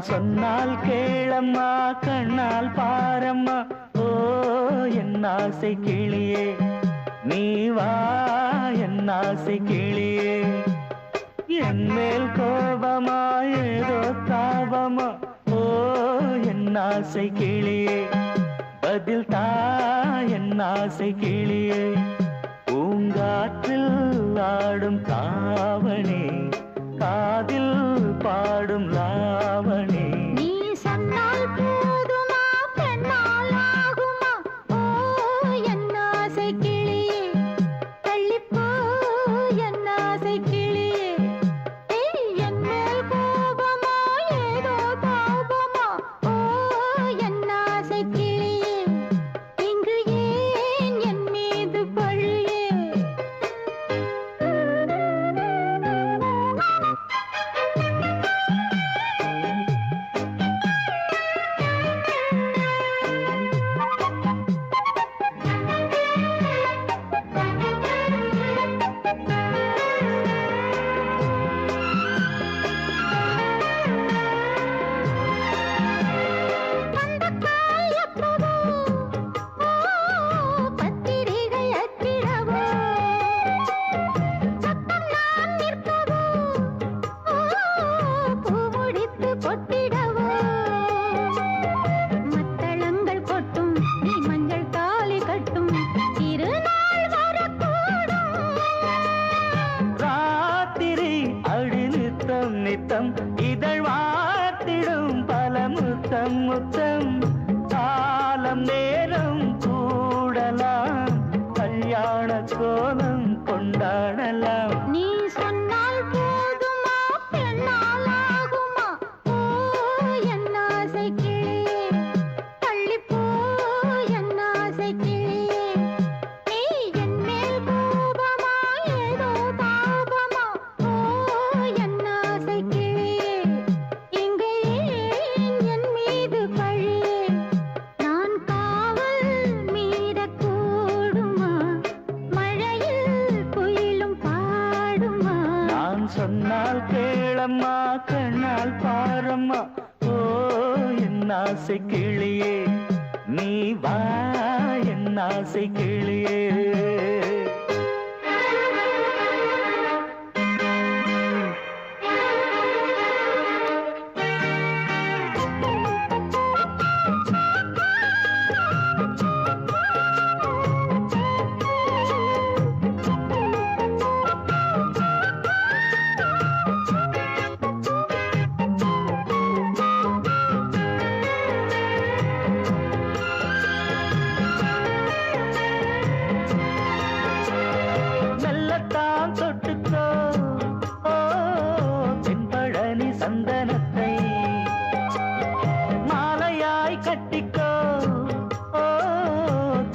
சொன்னால் கேளம்மா கண்ணால் பாரம்மா ஓ என் ஆசை கிளியே நீ வா என் ஆசை கிளியே என் மேல் கோபமா ஏதோ தாபமா ஓ என் ஆசை கிளியே பதில் தா என் ஆசை கிளியே பூங்காற்றில் ஆடும் தாவணி காதில் பாடும் லாவணி நீ சொன்னால் போதுமா பெண்ணால் ஆகுமா ஓ என் ஆசை கிளியே தள்ளிப்போ என் ஆசை கிளியே என் மேல் கோபமா ஏதோ தாபமா ஓ என் ஆசை கிளியே இங்கு ஏன் என் மீது பழியே நித்தம் இதழ் வார்த்திடும் பல முத்தம் முத்தம் காலம் நேரம் கூடலாம் கல்யாண கோலம் கொண்டாடலாம் நீ சொன்னால் போதுமா பெண்ணால் ஆகுமா ஓ என் ஆசை கிளியே தள்ளிப்போ என் ஆசை கிளியே நீ என் மேல் கோபமா ஏதோ தாபமா ஓ என் ஆசை கிளியே இங்கு ஏன் என் மீது பழியே நான் காவல் மீறக்கூடுமா மழையில் குயிலும் பாடுமா நான் சொன்னால் கேளம்மா கண்ணால் பாரம்மா ஓ என் ஆசை கிளியே நீ வா என் ஆசை கிளியே மெல்லத்தான் தொட்டுக்கோ ஓ தென்பழனி சந்தனத்தை மாலையாய் கட்டிக்கோ ஓ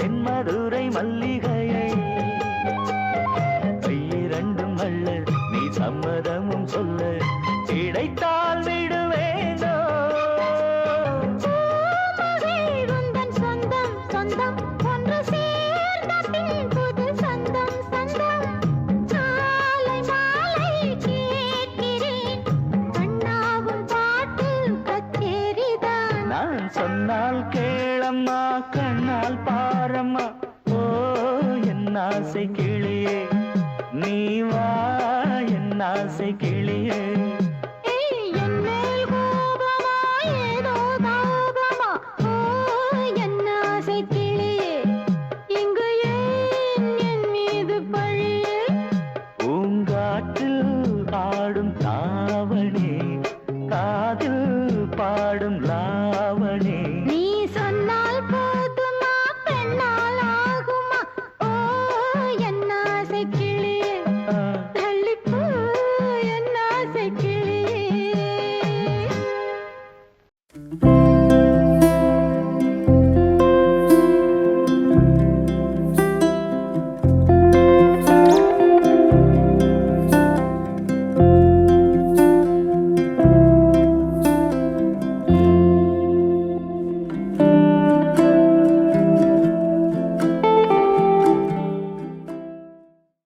தென்மதுரை மல்லிகையை கையிரண்டும் அள்ள நீ சம்மதமும் சொல்ல கிடைத்தால் விடுவேனோ உந்தன் சொந்தம் சொந்தம் ஒன்று சேர்ந்த பின் புது சொந்தம் சொந்தம் சாலை மாலை கேட்கிறேன் கண்ணாவும் பாட்டு கச்சேரிதான் நான் சொன்னால் கேளம்மா கண்ணால் பாரம்மா ஓ என் ஆசை கிளியே நீ வா என் ஆசை கிளியே என் மேல் கோபமா ஏதோ தாபமா ஓ என் ஆசை கிளியே இங்கு ஏன் என் மீது பழியே பூங்காற்றில் ஆடும் தாவணி காதில் பாடும் லாவணி நீ சொன்னால் போதுமா பெண்ணால் ஆகுமா ஓ என் ஆசை கிளியே தள்ளிப்போ என் ஆசை கிளியே